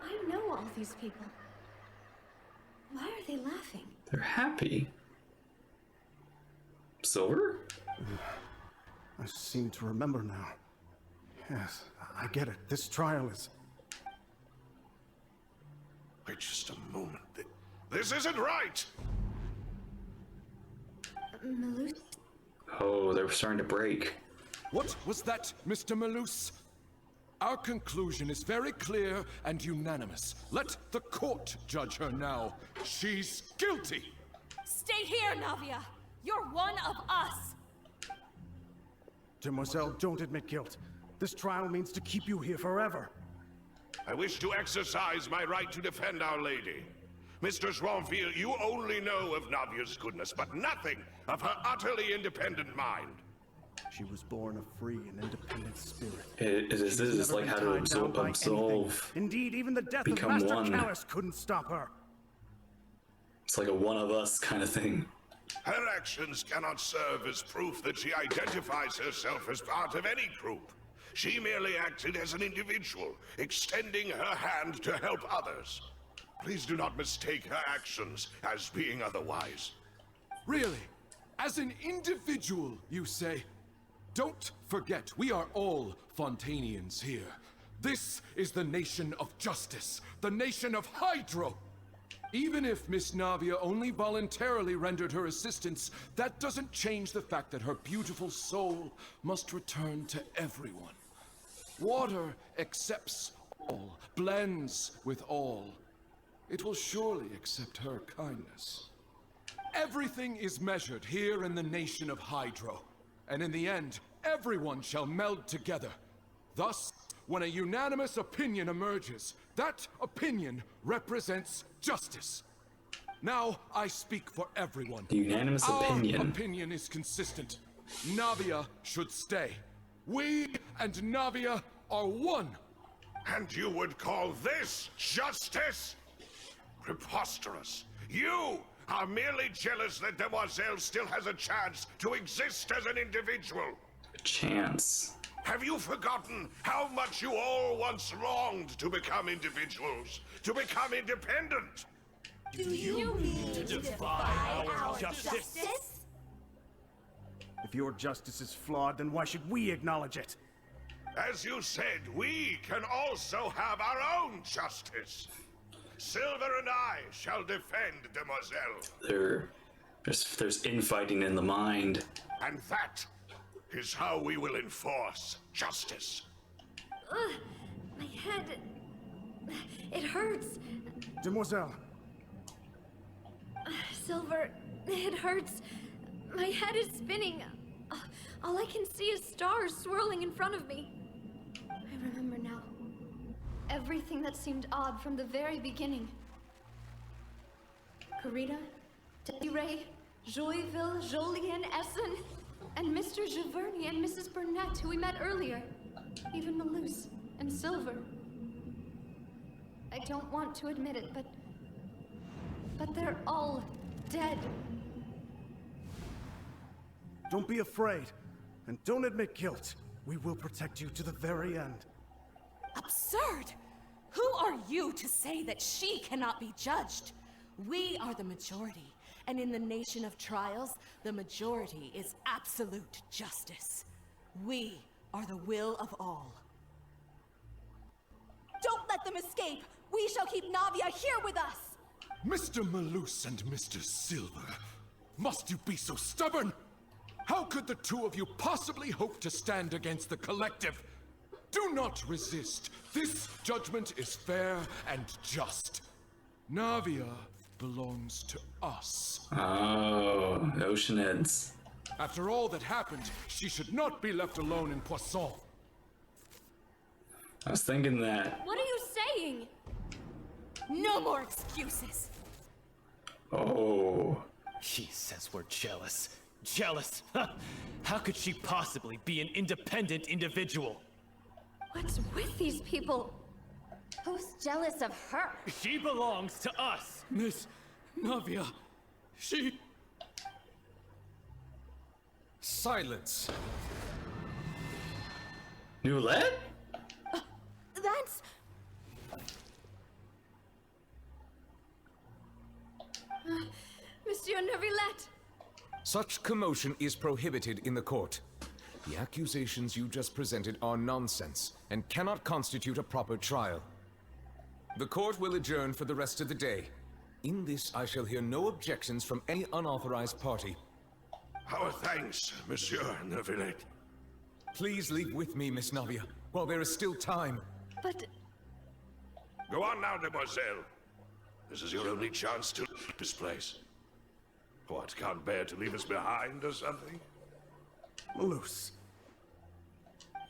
I know all these people. Why are they laughing? They're happy. Silver? I seem to remember now. Yes, I get it. This trial is... Wait just a moment. This isn't right! Malus? Oh, they were starting to break. What was that, Mr. Malus? Our conclusion is very clear and unanimous. Let the court judge her now. She's guilty! Stay here, Navia! You're one of us! Demoiselle, don't admit guilt. This trial means to keep you here forever. I wish to exercise my right to defend Our Lady. Mr. Joinville, you only know of Navia's goodness, but nothing of her utterly independent mind. She was born a free and independent spirit. This is like how to absolve. Indeed, even the death of become Master one. Callus couldn't stop her. It's like a one of us kind of thing. Her actions cannot serve as proof that she identifies herself as part of any group. She merely acted as an individual, extending her hand to help others. Please do not mistake her actions as being otherwise. Really? As an individual, you say? Don't forget, we are all Fontainians here. This is the nation of justice, the nation of Hydro. Even if Miss Navia only voluntarily rendered her assistance, that doesn't change the fact that her beautiful soul must return to everyone. Water accepts all, blends with all. It will surely accept her kindness. Everything is measured here in the nation of Hydro, and in the end, everyone shall meld together. Thus, when a unanimous opinion emerges, that opinion represents justice. Now, I speak for everyone. The unanimous opinion. Our opinion is consistent. Navia should stay. We and Navia are one. And you would call this justice? Preposterous. You are merely jealous that Demoiselle still has a chance to exist as an individual. A chance. Have you forgotten how much you all once longed to become individuals, to become independent? Do you mean to defy our justice? If your justice is flawed, then why should we acknowledge it? As you said, we can also have our own justice. Silver and I shall defend Demoiselle. There's infighting in the mind. And that is how we will enforce justice. My head... It hurts. Demoiselle. Silver, it hurts. My head is spinning. All I can see is stars swirling in front of me. I remember now. Everything that seemed odd from the very beginning. Karina, Desiree, Joyville, Jolien, Essen, and Mr. Giverny and Mrs. Burnett, who we met earlier. Even Malus and Silver. I don't want to admit it, but they're all dead. Don't be afraid, and don't admit guilt. We will protect you to the very end. Absurd! Who are you to say that she cannot be judged? We are the majority, and in the nation of trials, the majority is absolute justice. We are the will of all. Don't let them escape! We shall keep Navia here with us! Mr. Malus and Mr. Silver, must you be so stubborn? How could the two of you possibly hope to stand against the collective? Do not resist. This judgment is fair and just. Navia belongs to us. Oh, ocean heads. After all that happened, she should not be left alone in Poisson. I was thinking that. What are you saying? No more excuses. Oh. She says we're jealous. Jealous? How could she possibly be an independent individual? What's with these people? Who's jealous of her? She belongs to us. Miss Navia, she... Silence. Newlet? That's... Monsieur Neuvillette! Such commotion is prohibited in the court. The accusations you just presented are nonsense and cannot constitute a proper trial. The court will adjourn for the rest of the day. In this, I shall hear no objections from any unauthorized party. Our thanks, Monsieur Neuvillette. Please leave with me, Miss Navia, while there is still time. But... Go on now, Demoiselle. This is your only chance to leave this place. What, can't bear to leave us behind or something? Malus.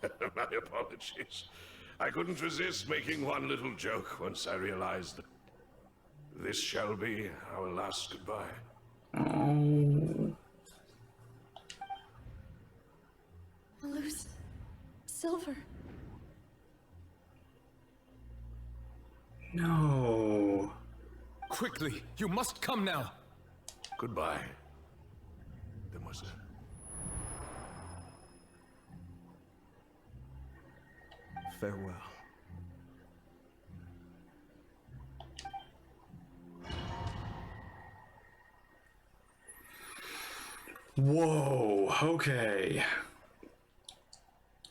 My apologies. I couldn't resist making one little joke once I realized that this shall be our last goodbye. Oh. Malus... Silver... No. Quickly, you must come now. Goodbye, Demoiselle. Farewell. Whoa, okay.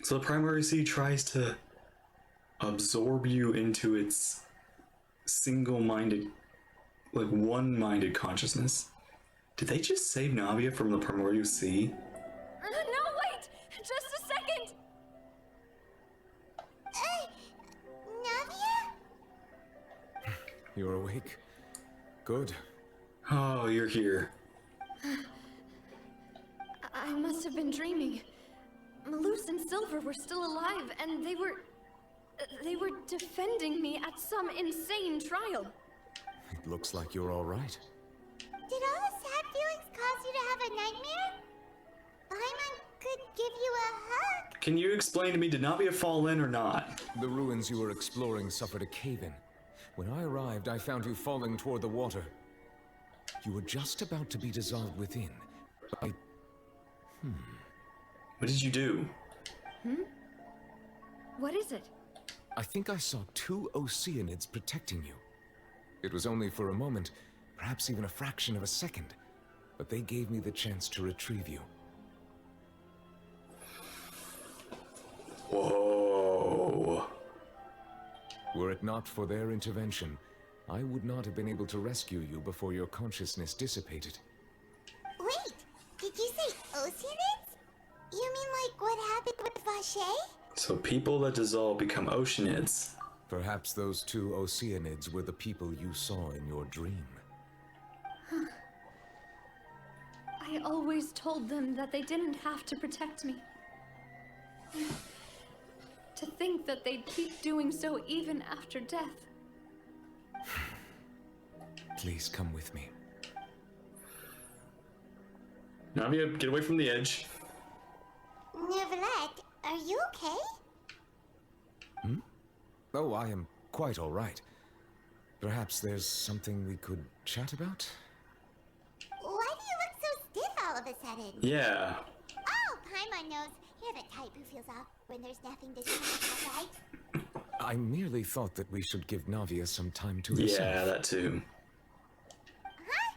So the primary sea tries to absorb you into its single-minded, like one-minded consciousness. Did they just save Navia from the primordial sea? No, wait! Just a second! You're awake? Good. Oh, you're here. I must have been dreaming. Malus and Silver were still alive, and they were defending me at some insane trial. It looks like you're all right. Did all the sad feelings cause you to have a nightmare? Paimon could give you a hug. Can you explain to me, did Navia fall in or not? The ruins you were exploring suffered a cave-in. When I arrived, I found you falling toward the water. You were just about to be dissolved within. What did you do? What is it? I think I saw 2 Oceanids protecting you. It was only for a moment, perhaps even a fraction of a second, but they gave me the chance to retrieve you. Whoa. Were it not for their intervention, I would not have been able to rescue you before your consciousness dissipated. Wait, did you say Oceanids? You mean like what happened with Vache? So people that dissolve become Oceanids. Perhaps those 2 Oceanids were the people you saw in your dream. I always told them that they didn't have to protect me. To think that they'd keep doing so even after death. Please come with me. Navia, get away from the edge. Neverlet, are you okay? Oh, I am quite all right. Perhaps there's something we could chat about? Why do you look so stiff all of a sudden? Yeah. Oh, Paimon knows. You're the type who feels off when there's nothing to talk about, right? I merely thought that we should give Navia some time to herself. Yeah, that too. Huh?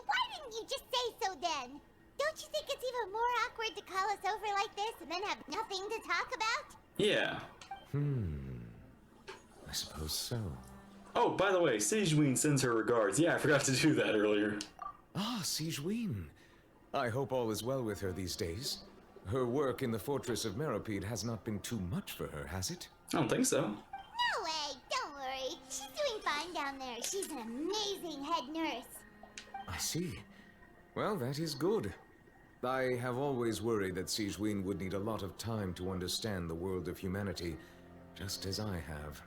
Why didn't you just say so then? Don't you think it's even more awkward to call us over like this and then have nothing to talk about? Yeah. I suppose so. Oh, by the way, Sigewinne sends her regards. Yeah, I forgot to do that earlier. Ah, Sigewinne. I hope all is well with her these days. Her work in the Fortress of Meripede has not been too much for her, has it? I don't think so. No way, don't worry. She's doing fine down there. She's an amazing head nurse. I see. Well, that is good. I have always worried that Sigewinne would need a lot of time to understand the world of humanity, just as I have.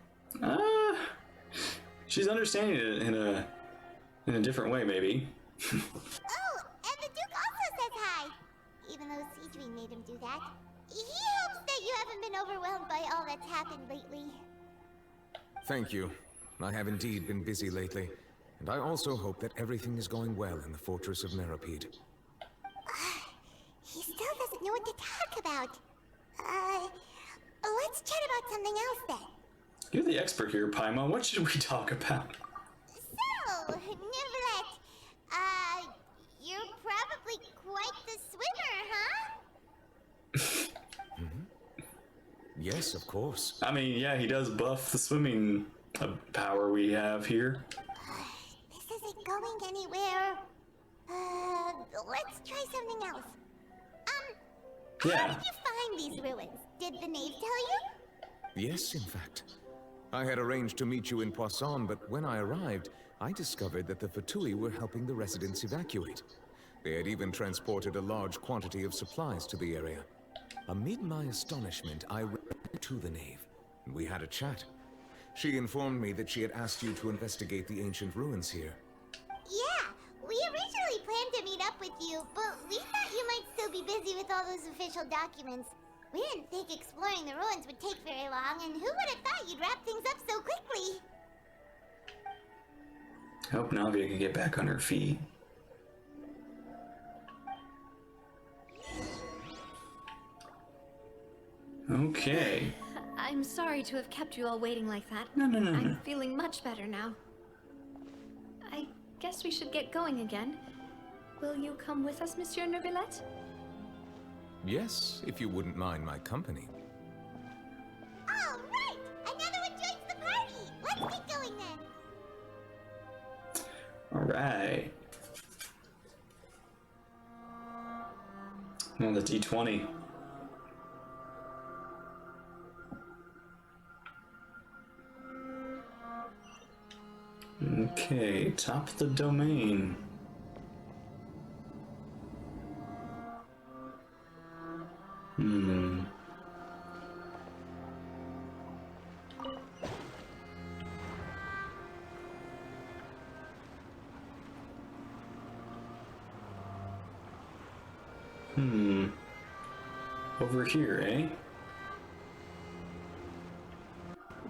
She's understanding it in a different way, maybe. Oh, and the Duke also says hi. Even though Sigewinne made him do that. He hopes that you haven't been overwhelmed by all that's happened lately. Thank you. I have indeed been busy lately, and I also hope that everything is going well in the Fortress of Meripede. He still doesn't know what to talk about. Let's chat about something else then. You're the expert here, Paimon. What should we talk about? So, Neverlet, you're probably quite the swimmer, huh? Yes, of course. I mean, yeah, he does buff the swimming power we have here. This isn't going anywhere. Let's try something else. How did you find these ruins? Did the knave tell you? Yes, in fact. I had arranged to meet you in Poisson, but when I arrived, I discovered that the Fatui were helping the residents evacuate. They had even transported a large quantity of supplies to the area. Amid my astonishment, I ran to the knave, and we had a chat. She informed me that she had asked you to investigate the ancient ruins here. Yeah, we originally planned to meet up with you, but we thought you might still be busy with all those official documents. We didn't think exploring the ruins would take very long, and who would have thought you'd wrap things up so quickly? I hope Navia can get back on her feet. Okay. I'm sorry to have kept you all waiting like that. No. I'm feeling much better now. I guess we should get going again. Will you come with us, Monsieur Neuvillette? Yes, if you wouldn't mind my company. All right! Another one joins the party! Let's get going then! All right. Now the D20. Okay, top of the domain. Hmm. Over here, eh?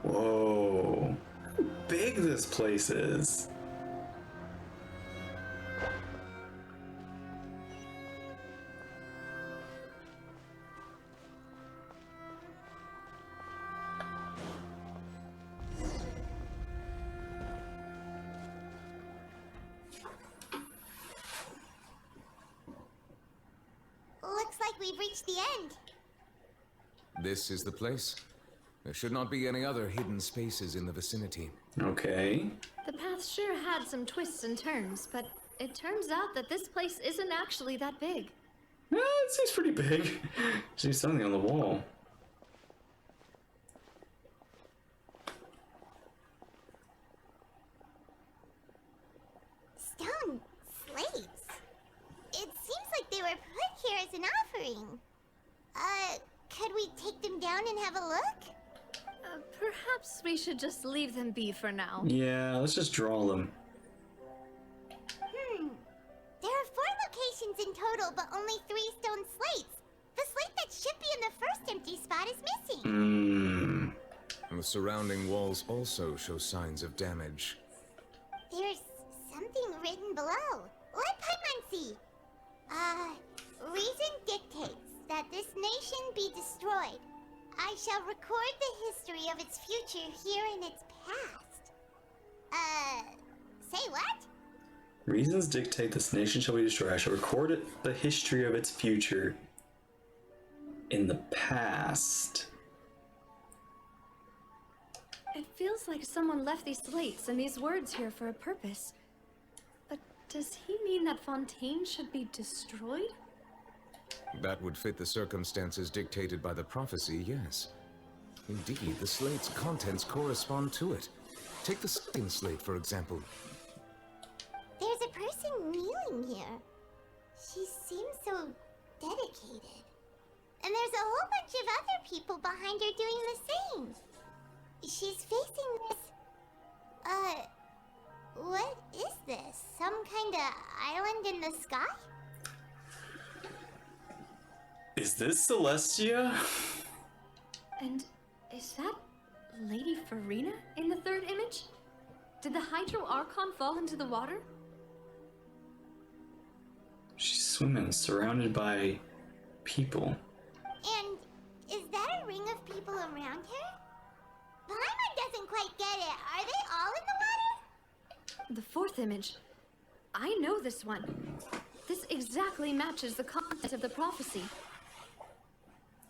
Whoa. How big this place is. Looks like we've reached the end. This is the place. There should not be any other hidden spaces in the vicinity. Okay. The path sure had some twists and turns, but it turns out that this place isn't actually that big. Yeah, it seems pretty big. See something on the wall. Stone slates. It seems like they were put here as an offering. Could we take them down and have a look? Perhaps we should just leave them be for now. Yeah, let's just draw them. There are 4 locations in total, but only 3 stone slates. The slate that should be in the first empty spot is missing. The surrounding walls also show signs of damage. There's something written below. Let Paimon see. Reason dictates that this nation be destroyed. I shall record the history of its future here in its past. Say what? Reasons dictate this nation shall be destroyed. I shall record it, the history of its future in the past. It feels like someone left these slates and these words here for a purpose. But does he mean that Fontaine should be destroyed? That would fit the circumstances dictated by the prophecy, yes. Indeed, the slate's contents correspond to it. Take the second slate, for example. There's a person kneeling here. She seems so dedicated. And there's a whole bunch of other people behind her doing the same. She's facing this... what is this? Some kind of island in the sky? Is this Celestia? And is that Lady Farina in the third image? Did the Hydro Archon fall into the water? She's swimming, surrounded by people. And is that a ring of people around her? Paimon doesn't quite get it. Are they all in the water? The fourth image. I know this one. This exactly matches the content of the prophecy.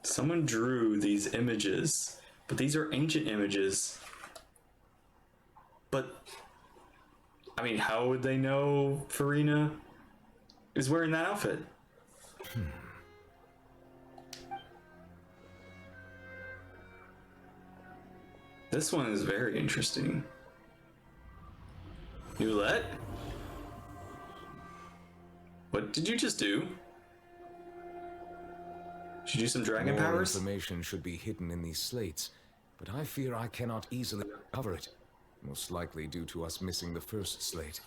Someone drew these images, but these are ancient images. But, I mean, how would they know Farina is wearing that outfit? This one is very interesting. Newlet? What did you just do? Did you do some dragon More powers? Information should be hidden in these slates, but I fear I cannot easily cover it. Most likely due to us missing the first slate.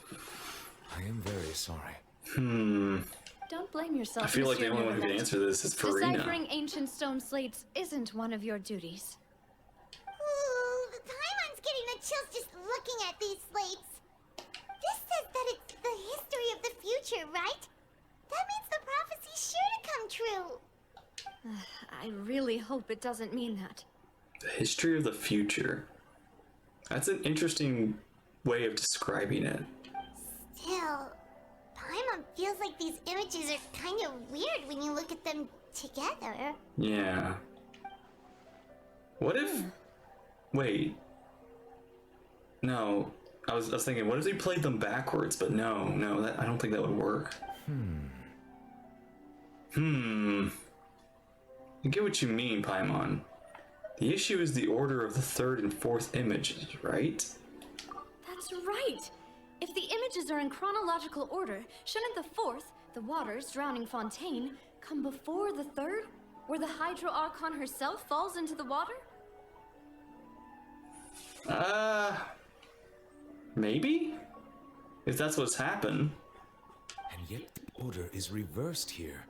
I am very sorry. Don't blame yourself. I feel like the Monsieur only one who can Newlet. answer this is Farina. Deciphering ancient stone slates isn't one of your duties. Ooh, Paimon's getting the chills just looking at these slates. This says that it's the history of the future, right? That means the prophecy's sure to come true. I really hope it doesn't mean that. The history of the future. That's an interesting way of describing it. Still, Paimon feels like these images are kind of weird when you look at them together. Yeah. What if... Wait. No. I was thinking, what if they played them backwards? But no, I don't think that would work. I get what you mean, Paimon. The issue is the order of the third and fourth images, right? That That's right! If the images are in chronological order, shouldn't the fourth, the waters drowning Fontaine, come before the third, where the Hydro Archon herself falls into the water? Maybe? If that's what's happened. And yet the order is reversed here.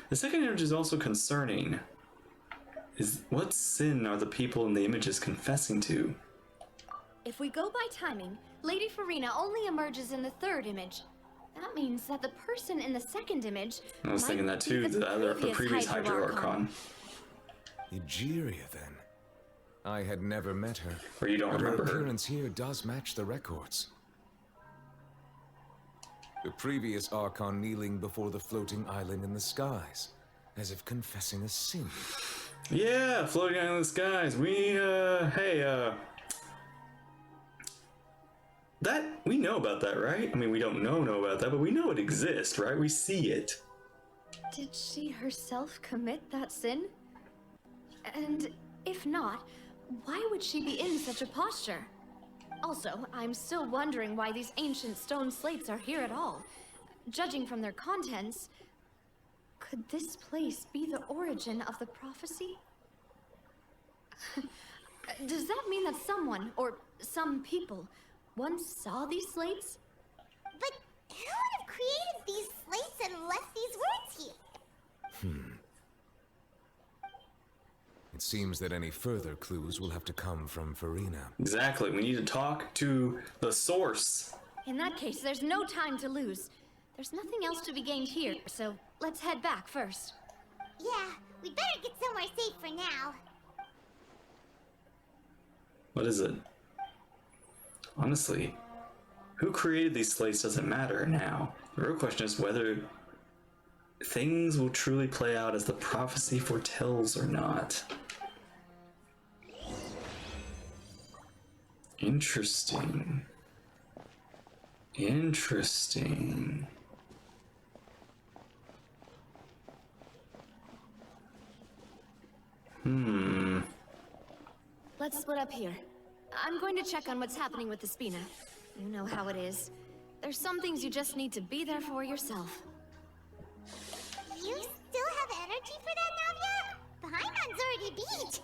The second image is also concerning. What sin are the people in the images confessing to? If we go by timing, Lady Farina only emerges in the third image. That means that the person in the second image I was thinking that too, the previous Hydro Archon. Egeria, then. I had never met her. Or you don't remember her her. Appearance here does match the records. The previous Archon kneeling before the floating island in the skies, as if confessing a sin. Yeah, floating island in the skies. That, we know about that, right? I mean, we don't know about that, but we know it exists, right? We see it. Did she herself commit that sin? And if not, why would she be in such a posture? Also, I'm still wondering why these ancient stone slates are here at all. Judging from their contents, could this place be the origin of the prophecy? Does that mean that someone, or some people, once saw these slates? But who would have created these slates and left these words here? It seems that any further clues will have to come from Farina. Exactly, we need to talk to the source. In that case, there's no time to lose. There's nothing else to be gained here, so let's head back first. Yeah, we'd better get somewhere safe for now. What is it? Honestly, who created these slates doesn't matter now. The real question is whether things will truly play out as the prophecy foretells or not. Interesting. Interesting. Let's split up here. I'm going to check on what's happening with the Spina. You know how it is. There's some things you just need to be there for yourself. You still have energy for that, Navia? The Haimon's already beat.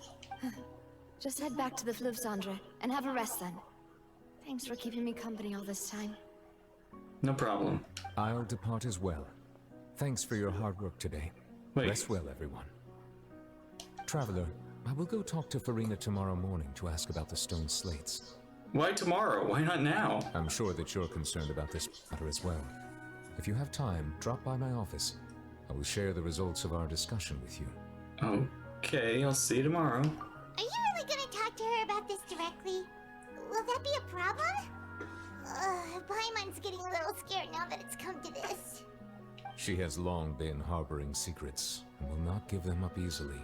Just head back to the Fleuve Cendre and have a rest then. Thanks for keeping me company all this time. No problem. I'll depart as well. Thanks for your hard work today. Wait. Rest well, everyone. Traveler, I will go talk to Farina tomorrow morning to ask about the stone slates. Why tomorrow? Why not now? I'm sure that you're concerned about this matter as well. If you have time, drop by my office. I will share the results of our discussion with you. Okay, I'll see you tomorrow. Are you really gonna talk to her about this directly? Will that be a problem? Paimon's getting a little scared now that it's come to this. She has long been harboring secrets and will not give them up easily,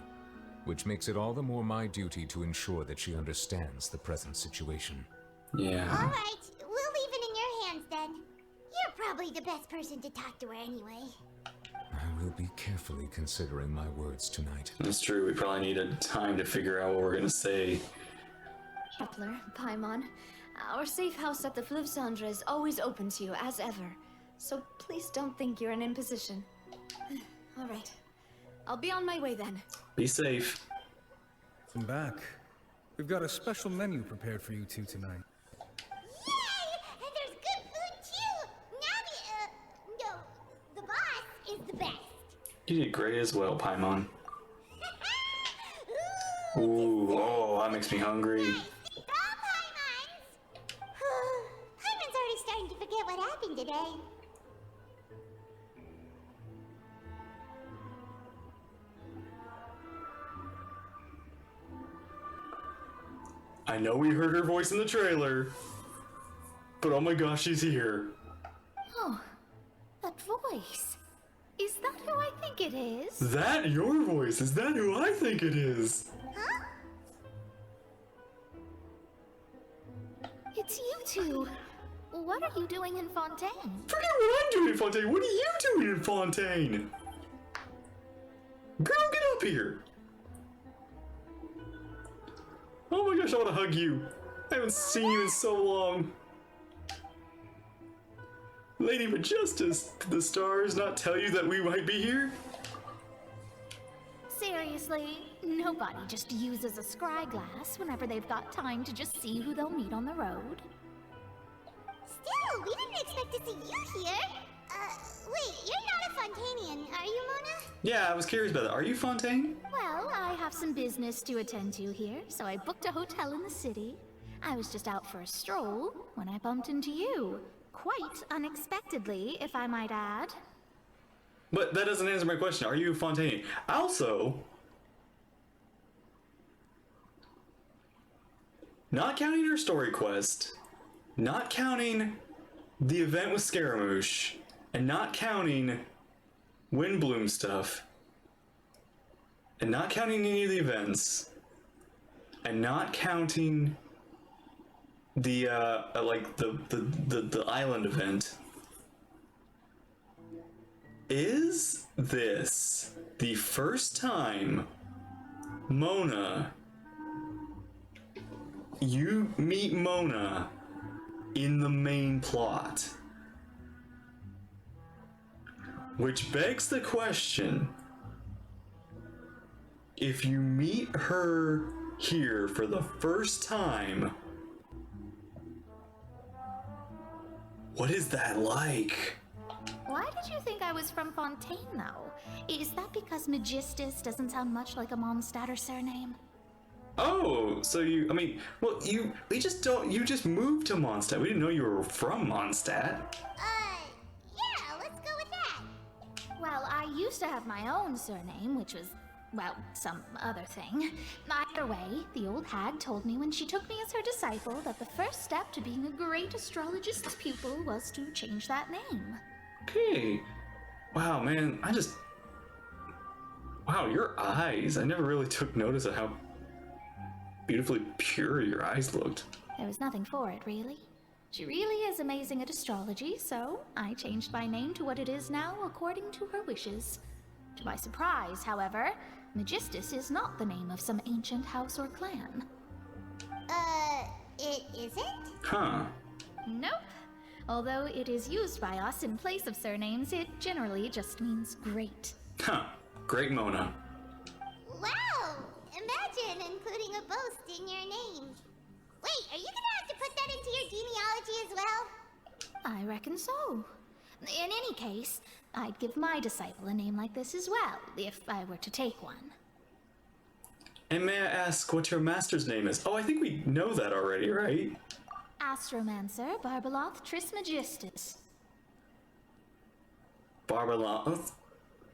which makes it all the more my duty to ensure that she understands the present situation. Yeah. Alright, we'll leave it in your hands then. You're probably the best person to talk to her anyway. I will be carefully considering my words tonight. That's true, we probably needed time to figure out what we're gonna say. Kepler, Paimon, our safe house at the Fleuve Cendre is always open to you, as ever. So please don't think you're an imposition. Alright, I'll be on my way then. Be safe. Welcome back. We've got a special menu prepared for you two tonight. Yay! And there's good food too! Now the boss is the best. You did great as well, Paimon. Ooh, oh, that makes me hungry. Paimon's already starting to forget what happened today. I know we heard her voice in the trailer, but oh my gosh, she's here. Oh, that voice. Is that who I think it is? That your voice? Is that who I think it is? Huh? It's you two. What are you doing in Fontaine? Forget what I'm doing in Fontaine. What are you doing in Fontaine? Girl, get up here. Oh my gosh, I want to hug you. I haven't seen you in so long. Lady Majestus, did the stars not tell you that we might be here? Seriously, nobody just uses a scry glass whenever they've got time to just see who they'll meet on the road. Still, we didn't expect to see you here. Wait, you're not a Fontainian, are you, Mona? Yeah, I was curious about that. Are you Fontaine? Well, I have some business to attend to here, so I booked a hotel in the city. I was just out for a stroll when I bumped into you. Quite unexpectedly, if I might add. But that doesn't answer my question. Are you Fontaine? Also, not counting her story quest, not counting the event with Scaramouche, and not counting Windbloom stuff, and not counting any of the events, and not counting the the island event. Is this the first time, Mona, you meet Mona in the main plot? Which begs the question, if you meet her here for the first time, what is that like? Why did you think I was from Fontaine, though? Is that because Magistus doesn't sound much like a Mondstadter surname? Oh, so you just moved to Mondstadt. We didn't know you were from Mondstadt. Yeah, let's go with that. Well, I used to have my own surname, which was, well, some other thing. Either way, the old hag told me when she took me as her disciple that the first step to being a great astrologist's pupil was to change that name. Okay. Wow, man, wow, your eyes. I never really took notice of how beautifully pure your eyes looked. There was nothing for it, really. She really is amazing at astrology, so I changed my name to what it is now according to her wishes. To my surprise, however, Magistus is not the name of some ancient house or clan. It isn't? Huh. Nope. Although it is used by us in place of surnames, it generally just means great. Huh. Great, Mona. Wow! Imagine including a boast in your name. Wait, are you gonna have to put that into your genealogy as well? I reckon so. In any case, I'd give my disciple a name like this as well, if I were to take one. And may I ask what your master's name is? Oh, I think we know that already, right? Astromancer Barbeloth Trismegistus. Barbeloth?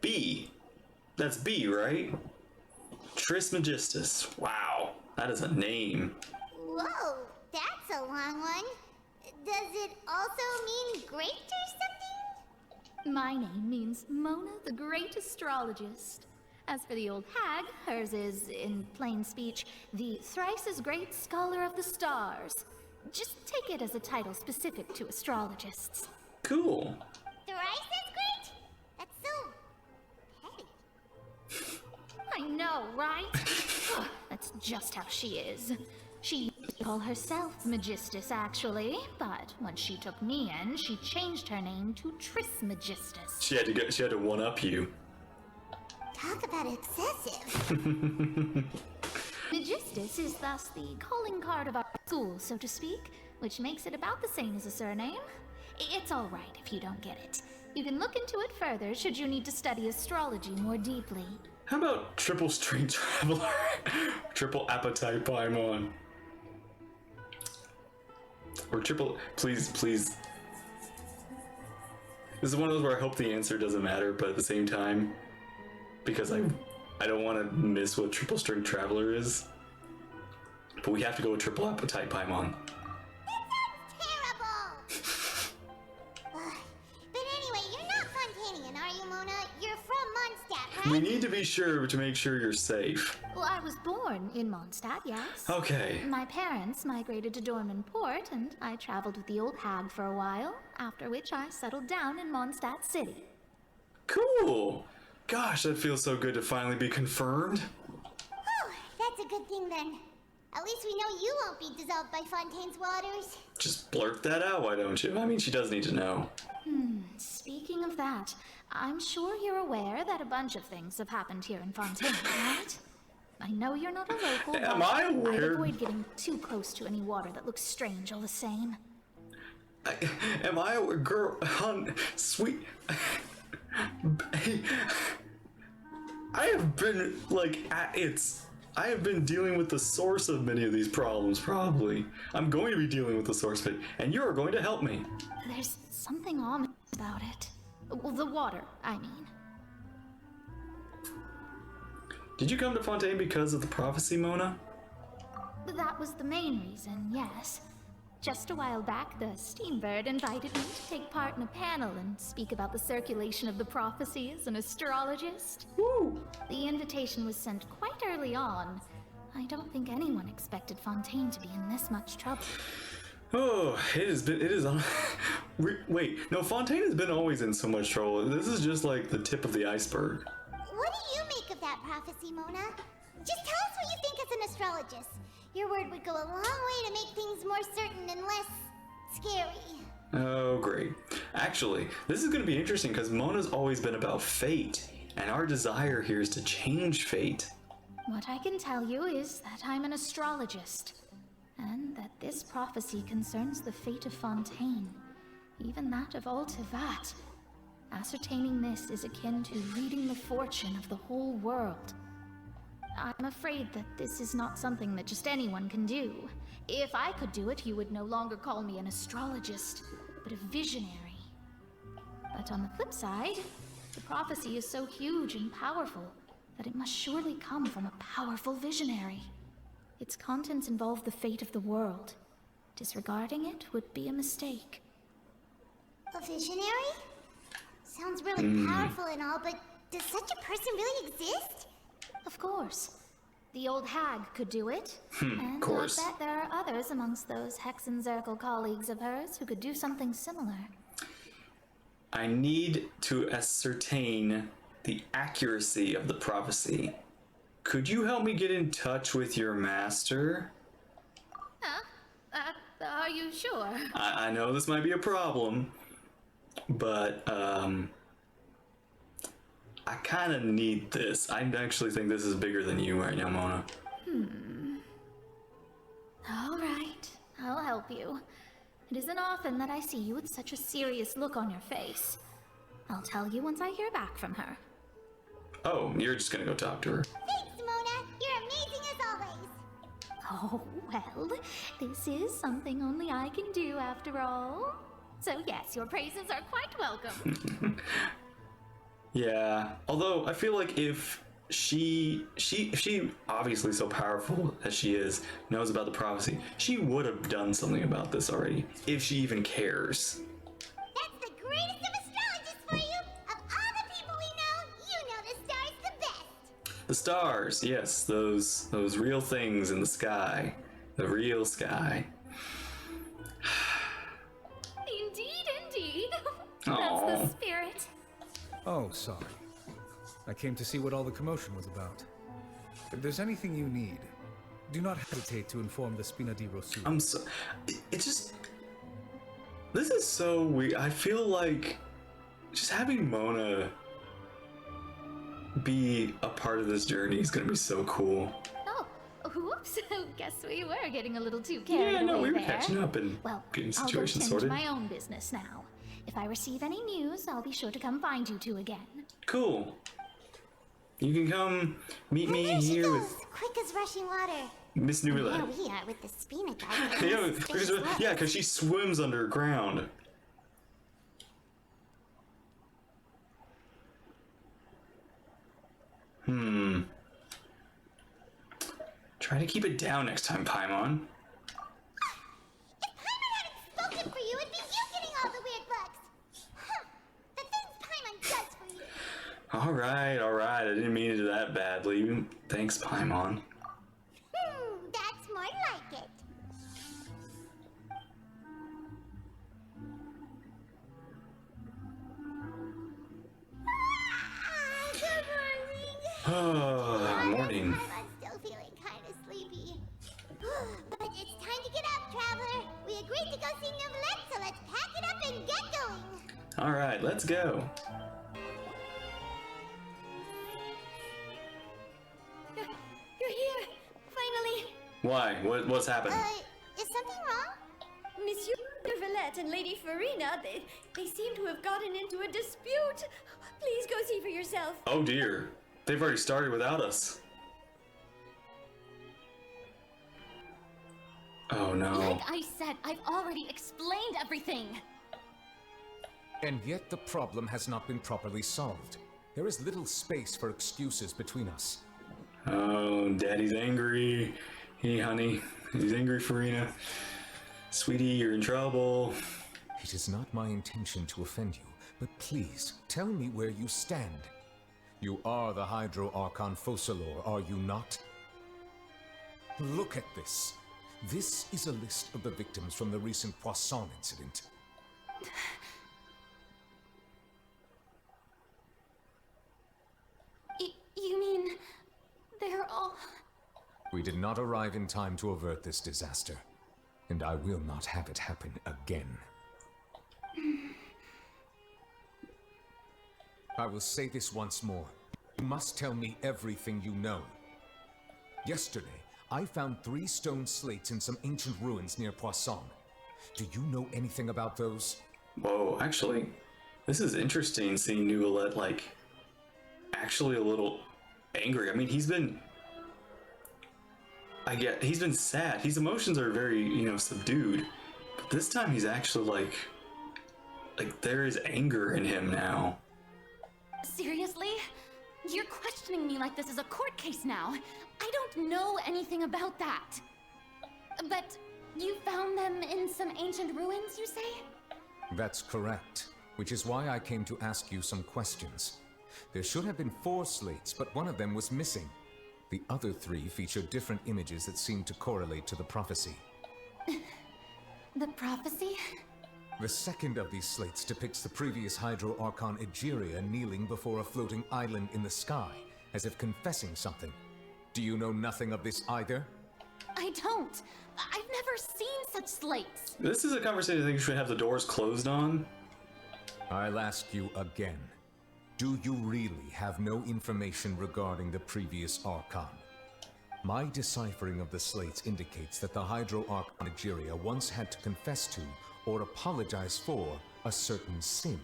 B. That's B, right? Trismegistus. Wow, that is a name. Whoa, that's a long one. Does it also mean great or something? My name means Mona the Great Astrologist. As for the old hag, hers is, in plain speech, the thrice as great scholar of the stars. Just take it as a title specific to astrologists. Cool. Thrice as great? That's so petty. I know, right? That's just how she is. She used to call herself Magistus, actually, but when she took me in, she changed her name to Trismegistus. She had to one-up you. Talk about excessive. Magistus is thus the calling card of our school, so to speak, which makes it about the same as a surname. It's all right if you don't get it. You can look into it further should you need to study astrology more deeply. How about triple string traveler? Triple appetite Paimon. Or triple, please. This is one of those where I hope the answer doesn't matter, but at the same time, because I don't want to miss what triple string traveler is. But we have to go with triple appetite Paimon. But anyway, you're not Fontainian, are you, Mona? You're from Mondstadt, right? We need to be sure to make sure you're safe. Well, I was born in Mondstadt, yes. Okay. My parents migrated to Dorman Port, and I traveled with the old hag for a while, after which I settled down in Mondstadt City. Cool! Gosh, that feels so good to finally be confirmed. Oh, that's a good thing then. At least we know you won't be dissolved by Fontaine's waters. Just blurt that out, why don't you? I mean, she does need to know. Speaking of that, I'm sure you're aware that a bunch of things have happened here in Fontaine, right? I know you're not a local, Am but I I'd aware? avoid getting too close to any water that looks strange all the same. Am I a girl, hon, sweet? I have been, like, I have been dealing with the source of many of these problems, probably. I'm going to be dealing with the source of it, and you are going to help me. There's something ominous about it. Well, the water, I mean. Did you come to Fontaine because of the prophecy, Mona? That was the main reason, yes. Just a while back, the Steambird invited me to take part in a panel and speak about the circulation of the prophecy as an astrologist. Woo! The invitation was sent quite early on. I don't think anyone expected Fontaine to be in this much trouble. Oh, it is wait, no, Fontaine has been always in so much trouble. This is just like the tip of the iceberg. What do you make of that prophecy, Mona? Just tell us what you think as an astrologist. Your word would go a long way to make things more certain and less scary. Oh, great. Actually, this is going to be interesting because Mona's always been about fate, and our desire here is to change fate. What I can tell you is that I'm an astrologist, and that this prophecy concerns the fate of Fontaine, even that of all Tevat. Ascertaining this is akin to reading the fortune of the whole world. I'm afraid that this is not something that just anyone can do. If I could do it, you would no longer call me an astrologist, but a visionary. But on the flip side, the prophecy is so huge and powerful that it must surely come from a powerful visionary. Its contents involve the fate of the world. Disregarding it would be a mistake. A visionary? Sounds really powerful and all, but does such a person really exist? Of course. The old hag could do it. Of course. I bet there are others amongst those Hexenzirkel colleagues of hers who could do something similar. I need to ascertain the accuracy of the prophecy. Could you help me get in touch with your master? Are you sure? I know this might be a problem, but I kind of need this. I actually think this is bigger than you right now, Mona. All right, I'll help you. It isn't often that I see you with such a serious look on your face. I'll tell you once I hear back from her. Oh, you're just gonna go talk to her. Thanks, Mona. You're amazing as always. Oh, well, this is something only I can do after all. So yes, your praises are quite welcome. Yeah, although I feel like if she obviously so powerful as she is, knows about the prophecy, she would have done something about this already, if she even cares. That's the greatest of astrologists for you. Of all the people we know, you know the stars the best. The stars, yes, those real things in the sky. The real sky. Indeed. Aw. That's the spirit. Oh, sorry. I came to see what all the commotion was about. If there's anything you need, do not hesitate to inform the Spina di Rosu. I'm so... It's just... This is so weird. I feel like just having Mona be a part of this journey is gonna be so cool. Oh, whoops. Guess we were getting a little too carried away we were there. catching up and getting situations I'll go sorted. tend to my own business now. If I receive any news, I'll be sure to come find you two again. Cool. You can come meet me here with Quick as rushing water. Miss Nuvilla. There we are with the Spina guy. Yeah, because she swims underground. Try to keep it down next time, Paimon. If Paimon hadn't spoken for you, it'd be you getting all the weird looks. The things Paimon does for you. Alright. I didn't mean it that badly. Thanks, Paimon. That's more like it. Oh, morning. I'm still feeling kind of sleepy. Alright, let's go. You're here, finally. Why? What's happened? Is something wrong? Monsieur Villette and Lady Farina, they seem to have gotten into a dispute. Please go see for yourself. Oh dear. They've already started without us. Oh no. Like I said, I've already explained everything. And yet the problem has not been properly solved. There is little space for excuses between us. Oh, Daddy's angry. Hey, honey. He's angry, Farina. Sweetie, you're in trouble. It is not my intention to offend you, but please, tell me where you stand. You are the Hydro Archon Focalor, are you not? Look at this. This is a list of the victims from the recent Poisson incident. You mean they're all... We did not arrive in time to avert this disaster, and I will not have it happen again. I will say this once more. You must tell me everything you know. Yesterday, I found 3 stone slates in some ancient ruins near Poisson. Do you know anything about those? Whoa, actually, this is interesting seeing Neuvillette, like, actually a little angry. I mean, he's been sad. His emotions are very, subdued. But this time he's actually like there is anger in him now. Seriously? You're questioning me like this is a court case now. I don't know anything about that. But you found them in some ancient ruins, you say? That's correct, which is why I came to ask you some questions. There should have been 4 slates, but one of them was missing. The other 3 featured different images that seemed to correlate to the prophecy. The prophecy? The second of these slates depicts the previous Hydro Archon Egeria kneeling before a floating island in the sky, as if confessing something. Do you know nothing of this either? I don't. I've never seen such slates. This is a conversation I think you should have the doors closed on. I'll ask you again. Do you really have no information regarding the previous Archon? My deciphering of the slates indicates that the Hydro Archon Egeria once had to confess to, or apologize for, a certain sin.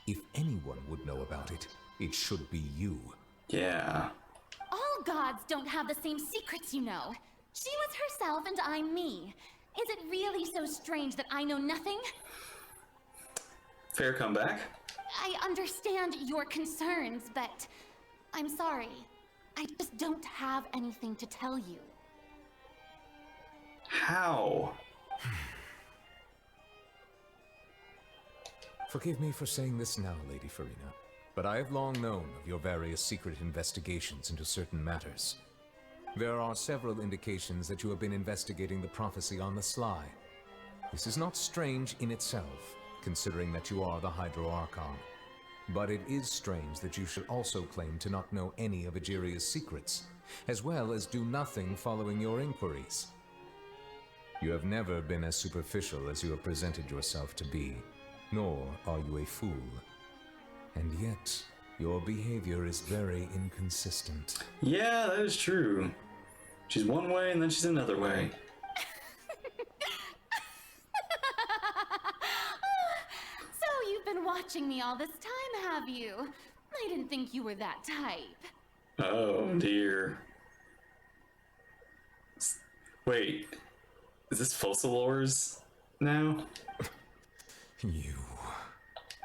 If anyone would know about it, it should be you. Yeah. All gods don't have the same secrets, you know. She was herself and I'm me. Is it really so strange that I know nothing? Fair comeback. I understand your concerns, but I'm sorry. I just don't have anything to tell you. How? Forgive me for saying this now, Lady Farina, but I have long known of your various secret investigations into certain matters. There are several indications that you have been investigating the prophecy on the sly. This is not strange in itself, considering that you are the Hydro Archon. But it is strange that you should also claim to not know any of Egeria's secrets, as well as do nothing following your inquiries. You have never been as superficial as you have presented yourself to be, nor are you a fool. And yet, your behavior is very inconsistent. Yeah, that is true. She's one way and then she's another way. So you've been watching me all this time, have you? I didn't think you were that type. Oh dear. Wait, is this Focalor's now? You.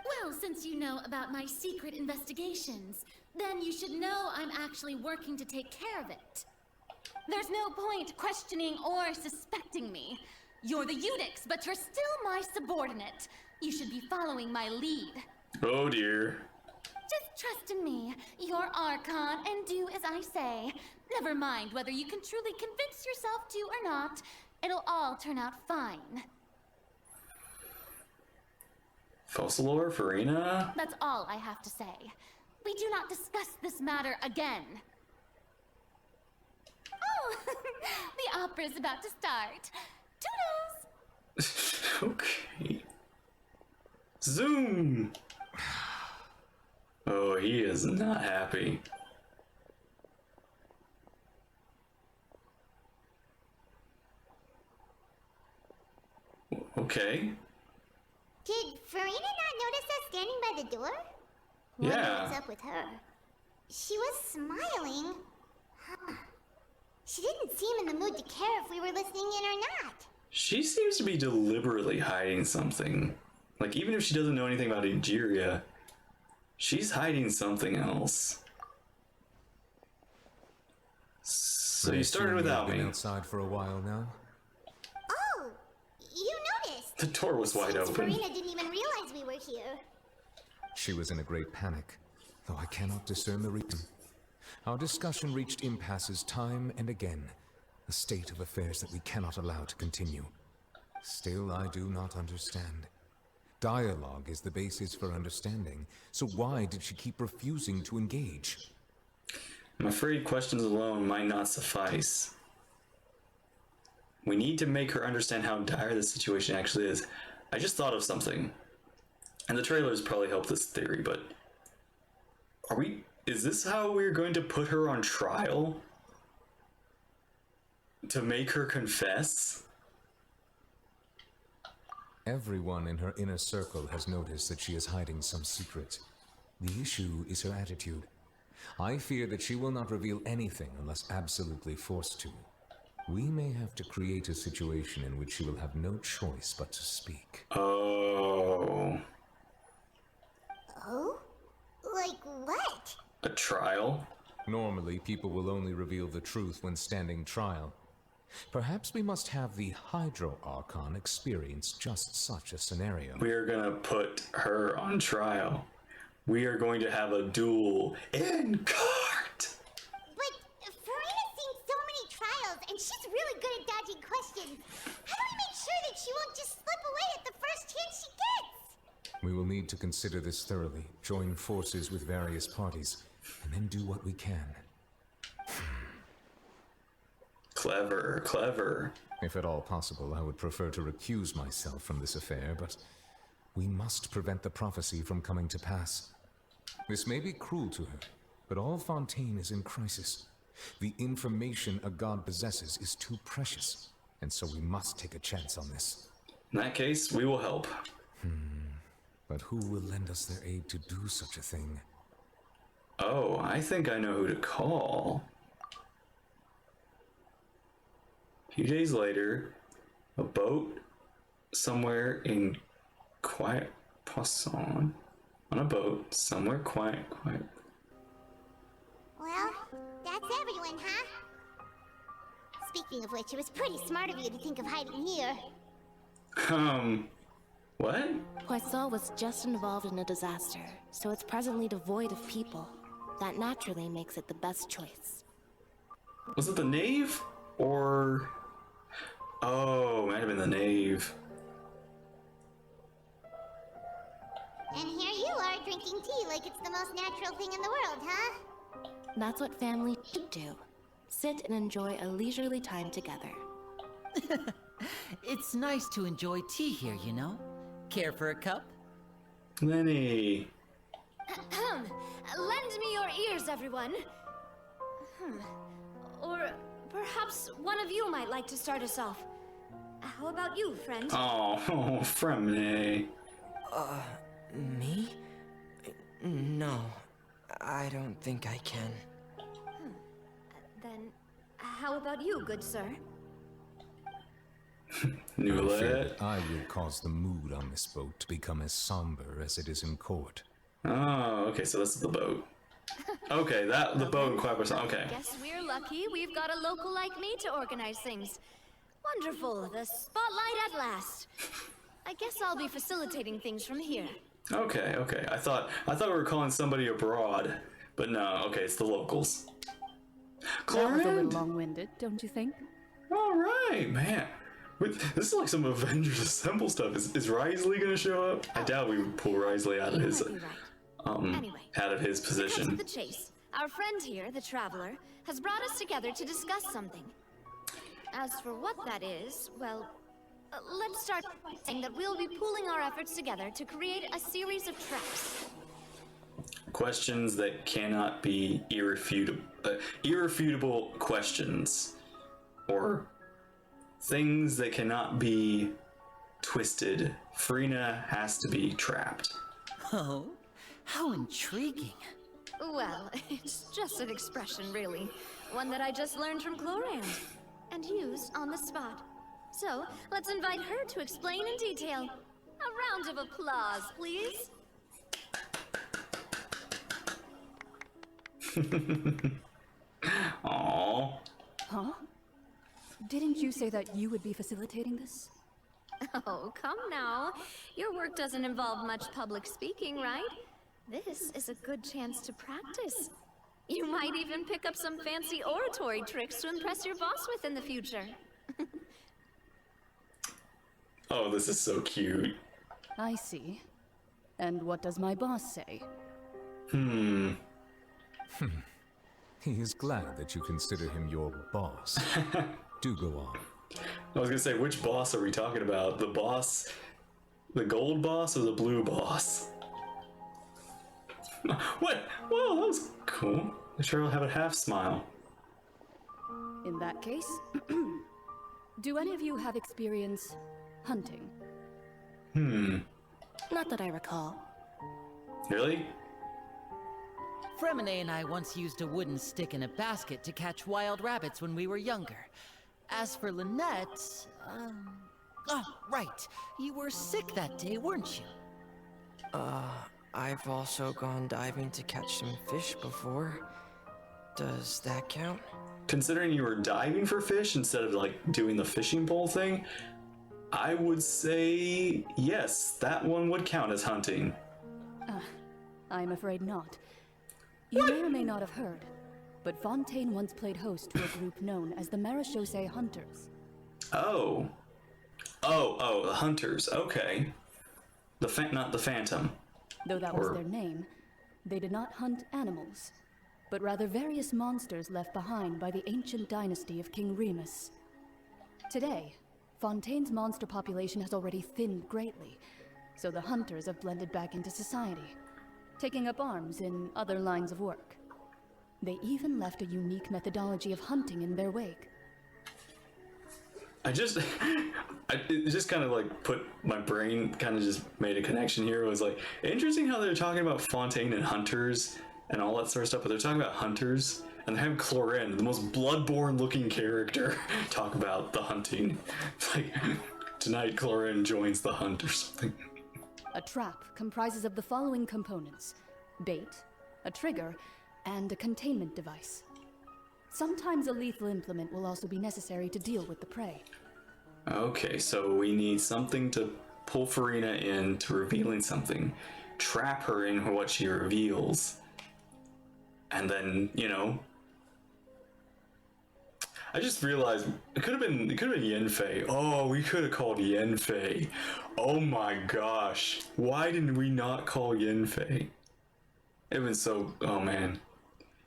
Well, since you know about my secret investigations, then you should know I'm actually working to take care of it. There's no point questioning or suspecting me. You're the Eunuchs, but you're still my subordinate. You should be following my lead. Oh dear. Just trust in me. You're Archon, and do as I say. Never mind whether you can truly convince yourself to or not. It'll all turn out fine. Focalor, Farina? That's all I have to say. We do not discuss this matter again. Oh, the opera's about to start. Toodles! Okay. This Zoom! Oh, he is not happy. Okay. Did Farina not notice us standing by the door? Yeah. What was up with her? She was smiling. Huh. She didn't seem in the mood to care if we were listening in or not. She seems to be deliberately hiding something. Like, even if she doesn't know anything about Egeria, she's hiding something else. So you started without me. Been outside for a while now. Oh, you noticed. The door was wide Since open. Farina didn't even realize we were here. She was in a great panic, though I cannot discern the reason. Our discussion reached impasses time and again, a state of affairs that we cannot allow to continue. Still, I do not understand. Dialogue is the basis for understanding, so why did she keep refusing to engage? I'm afraid questions alone might not suffice. We need to make her understand how dire the situation actually is. I just thought of something. And the trailers probably help this theory, but... Is this how we're going to put her on trial? To make her confess? Everyone in her inner circle has noticed that she is hiding some secret. The issue is her attitude. I fear that she will not reveal anything unless absolutely forced to. We may have to create a situation in which she will have no choice but to speak. Oh. Oh? Like what? A trial? Normally, people will only reveal the truth when standing trial. Perhaps we must have the Hydro Archon experience just such a scenario. We are gonna put her on trial. We are going to have a duel in court. But Farina's seen so many trials, and she's really good at dodging questions. How do we make sure that she won't just slip away at the first chance she gets? We will need to consider this thoroughly, join forces with various parties, and then do what we can. Clever, clever. If at all possible, I would prefer to recuse myself from this affair, but we must prevent the prophecy from coming to pass. This may be cruel to her, but all Fontaine is in crisis. The information a god possesses is too precious, and so we must take a chance on this. In that case, we will help. But who will lend us their aid to do such a thing? Oh, I think I know who to call. A few days later, a boat somewhere in quiet Poisson. On a boat somewhere quiet. Well, that's everyone, huh? Speaking of which, it was pretty smart of you to think of hiding here. What? Poisson was just involved in a disaster, so it's presently devoid of people. That naturally makes it the best choice. Was it the Knave? Or... Oh, might have been the Knave. And here you are drinking tea like it's the most natural thing in the world, huh? That's what family should do. Sit and enjoy a leisurely time together. It's nice to enjoy tea here, you know? Care for a cup? Lenny. Lend me your ears, everyone. Or perhaps one of you might like to start us off. How about you, friend? Oh, Fremne. Me? No, I don't think I can. Then, how about you, good sir? Newlet. I will cause the mood on this boat to become as somber as it is in court. Oh, okay, so this is the boat. Okay, the boat in Quiet Poisson, okay. Guess we're lucky we've got a local like me to organize things. Wonderful, the spotlight at last. I guess I'll be facilitating things from here. Okay. I thought we were calling somebody abroad, but no. Okay, it's the locals. That was a little long-winded, don't you think? All right, man. This is like some Avengers Assemble stuff. Is Risley gonna show up? I doubt we would pull Risley out of his out of his To position. the chase, our friend here, the traveler, has brought us together to discuss something. As for what that is, well, Let's start by saying that we'll be pooling our efforts together to create a series of traps. Questions that cannot be irrefutable questions. Or things that cannot be twisted. Farina has to be trapped. Oh, how intriguing. Well, it's just an expression, really. One that I just learned from Chlorand, and used on the spot. So, let's invite her to explain in detail. A round of applause, please. Aww. Huh? Didn't you say that you would be facilitating this? Oh, come now. Your work doesn't involve much public speaking, right? This is a good chance to practice. You might even pick up some fancy oratory tricks to impress your boss with in the future. Oh, this is so cute. I see. And what does my boss say? He is glad that you consider him your boss. Do go on. I was gonna say, which boss are we talking about? The boss, the gold boss, or the blue boss? What? Whoa, that was cool. I'm sure I'll have a half smile. In that case, do any of you have experience hunting? Not that I recall. Really? Fremine and I once used a wooden stick in a basket to catch wild rabbits when we were younger. As for Lynette, oh, right. You were sick that day, weren't you? I've also gone diving to catch some fish before. Does that count? Considering you were diving for fish instead of like doing the fishing pole thing, I would say yes, that one would count as hunting. I'm afraid not. You may or may not have heard, but Fontaine once played host to a group known as the Marechaussee Hunters. Oh, the hunters. Okay, not the Phantom. Though that was their name, they did not hunt animals, but rather various monsters left behind by the ancient dynasty of King Remus. Today, Fontaine's monster population has already thinned greatly, so the hunters have blended back into society, taking up arms in other lines of work. They even left a unique methodology of hunting in their wake. it just kind of like put my brain kind of just made a connection here. It was like interesting how they're talking about Fontaine and hunters and all that sort of stuff, but they're talking about hunters and they have Chlorand, the most bloodborne looking character, talk about the hunting. It's like tonight Chlorand joins the hunt or something. A trap comprises of the following components: bait, a trigger, and a containment device. Sometimes a lethal implement will also be necessary to deal with the prey. Okay, so we need something to pull Farina into revealing something, trap her in what she reveals, and then, you know, I just realized it could have been Yenfei. Oh, we could have called Yenfei. Oh my gosh. Why did we not call Yenfei? It was so, oh man.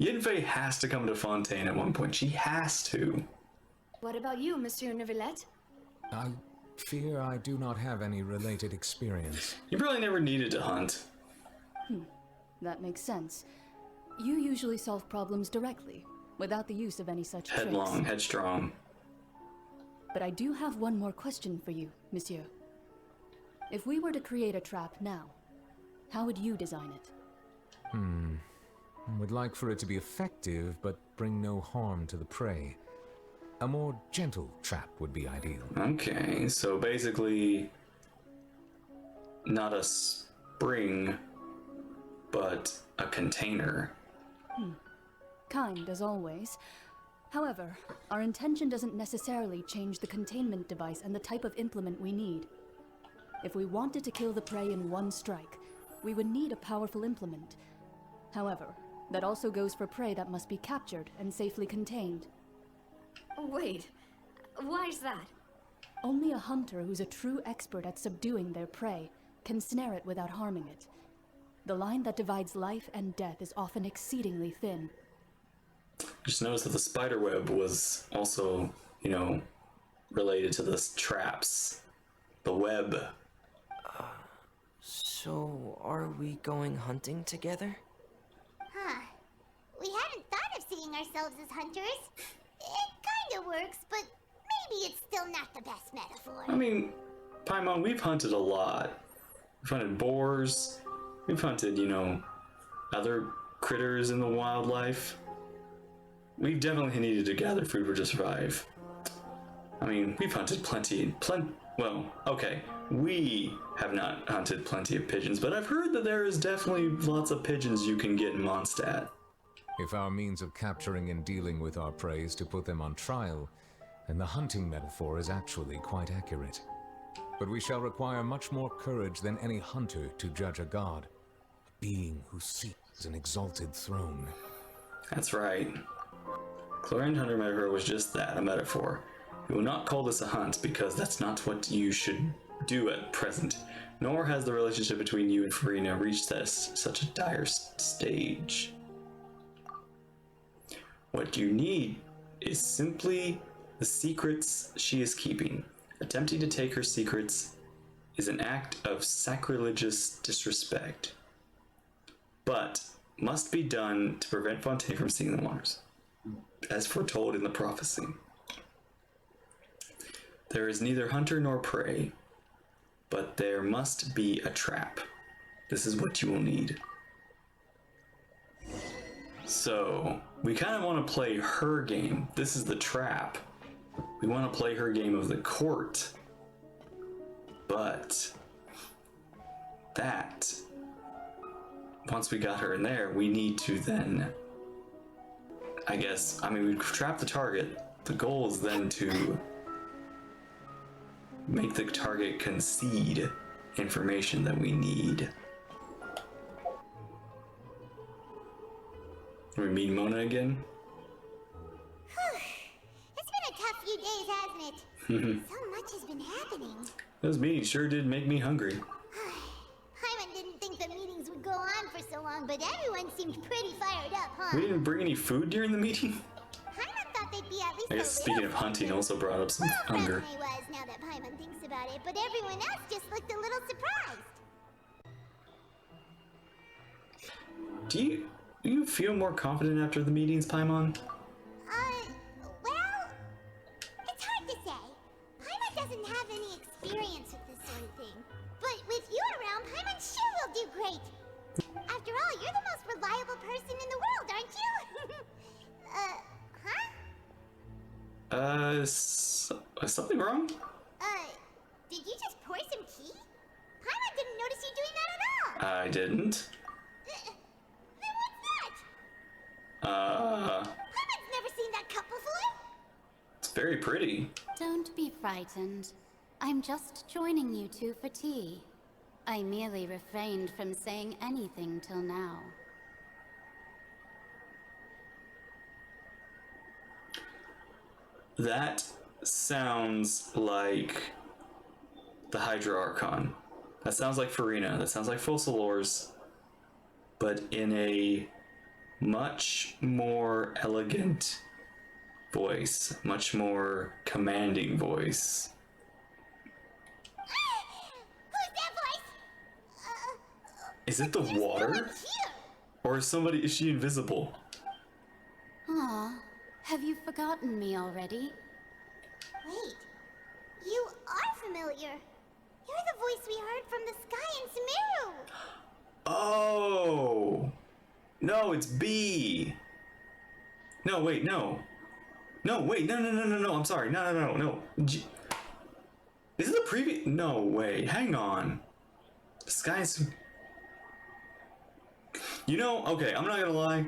Yenfei has to come to Fontaine at one point. She has to. What about you, Monsieur Neuvillette? I fear I do not have any related experience. You probably never needed to hunt. That makes sense. You usually solve problems directly, without the use of any such Headlong, tricks. headstrong. But I do have one more question for you, Monsieur. If we were to create a trap now, how would you design it? Would like for it to be effective, but bring no harm to the prey. A more gentle trap would be ideal. Okay, so basically, not a spring, but a container. Kind as always. However, our intention doesn't necessarily change the containment device and the type of implement we need. If we wanted to kill the prey in one strike, we would need a powerful implement. However, that also goes for prey that must be captured and safely contained. Wait, why is that? Only a hunter who's a true expert at subduing their prey can snare it without harming it. The line that divides life and death is often exceedingly thin. Just noticed that the spider web was also, you know, related to the traps The web. So are we going hunting together? Huh. We hadn't thought of seeing ourselves as hunters. It kinda works, but maybe it's still not the best metaphor. I mean, Paimon, we've hunted a lot. We've hunted boars. We've hunted, you know, other critters in the wildlife. We've definitely needed to gather food to survive. I mean, we've hunted well, okay, we have not hunted plenty of pigeons, but I've heard that there is definitely lots of pigeons you can get in Mondstadt. If our means of capturing and dealing with our prey is to put them on trial, then the hunting metaphor is actually quite accurate. But we shall require much more courage than any hunter to judge a god, a being who seeks an exalted throne. That's right. Chlorine Hunter metaphor was just that, a metaphor. We will not call this a hunt because that's not what you should do at present, nor has the relationship between you and Farina reached such a dire stage. What you need is simply the secrets she is keeping. Attempting to take her secrets is an act of sacrilegious disrespect, but must be done to prevent Fontaine from seeing the waters, as foretold in the prophecy. There is neither hunter nor prey, but there must be a trap. This is what you will need. So, we kind of want to play her game. This is the trap. We want to play her game of the court. But that, once we got her in there, we need to then, I guess, I mean, we've trapped the target. The goal is then to make the target concede information that we need. We meet Mona again? It's been a tough few days, hasn't it? So much has been happening. Those meetings sure did make me hungry. Paimon didn't think the meetings would go on for so long, but everyone seemed pretty fired up, huh? We didn't bring any food during the meeting? Paimon thought they'd be at least I guess speaking of hunting also brought up some hunger. Well, was now that Paimon thinks about it, but everyone else just looked a little surprised. Do you feel more confident after the meetings, Paimon? Well, it's hard to say. Paimon doesn't have any experience with this sort of thing. But with you around, Paimon sure will do great. After all, you're the most reliable person in the world, aren't you? Something wrong? Did you just pour some tea? Paimon didn't notice you doing that at all. I didn't. Then what's that? Paimon's never seen that cup before. It's very pretty. Don't be frightened. I'm just joining you two for tea. I merely refrained from saying anything till now. That sounds like the Hydra Archon. That sounds like Farina. That sounds like Focalors, but in a much more elegant voice, much more commanding voice. Who's that voice? Is it the water? Or is she invisible? Aw, have you forgotten me already? Wait, you are familiar. You're the voice we heard from the sky in Sumeru. Oh! No, it's B! No, wait, no. No, wait, no, I'm sorry. No. Is it the previous? No, wait, hang on. The sky's... You know, okay, I'm not gonna lie.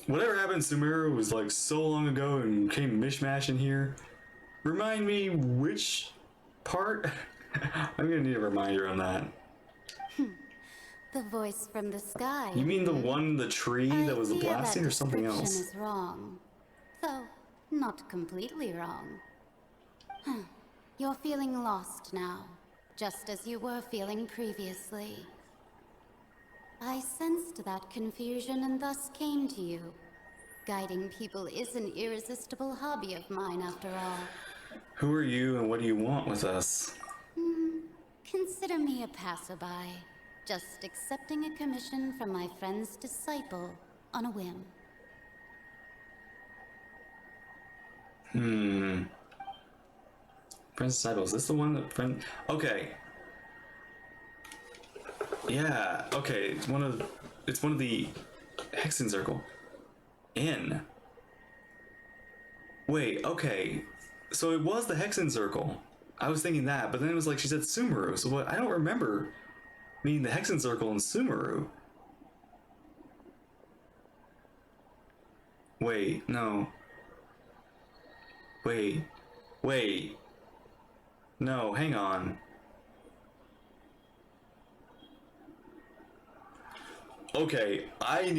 Whatever happened in Sumeru was like so long ago and came mishmash in here. Remind me which part? I'm gonna need a reminder on that. The voice from the sky. You mean the tree that was the blasting or something else? Is wrong. Though, not completely wrong. You're feeling lost now, just as you were feeling previously. I sensed that confusion and thus came to you. Guiding people is an irresistible hobby of mine, after all. Who are you and what do you want with us? Consider me a passerby, just accepting a commission from my friend's disciple on a whim. Friend's disciple, is this the one that friend... Okay. Yeah, okay, it's one of the Hexen Circle. Wait, okay. So it was the Hexen Circle. I was thinking that, but then it was like she said Sumeru, so what? I don't remember meeting the Hexen Circle in Sumeru. Wait, no. Wait. No, hang on. Okay, I'm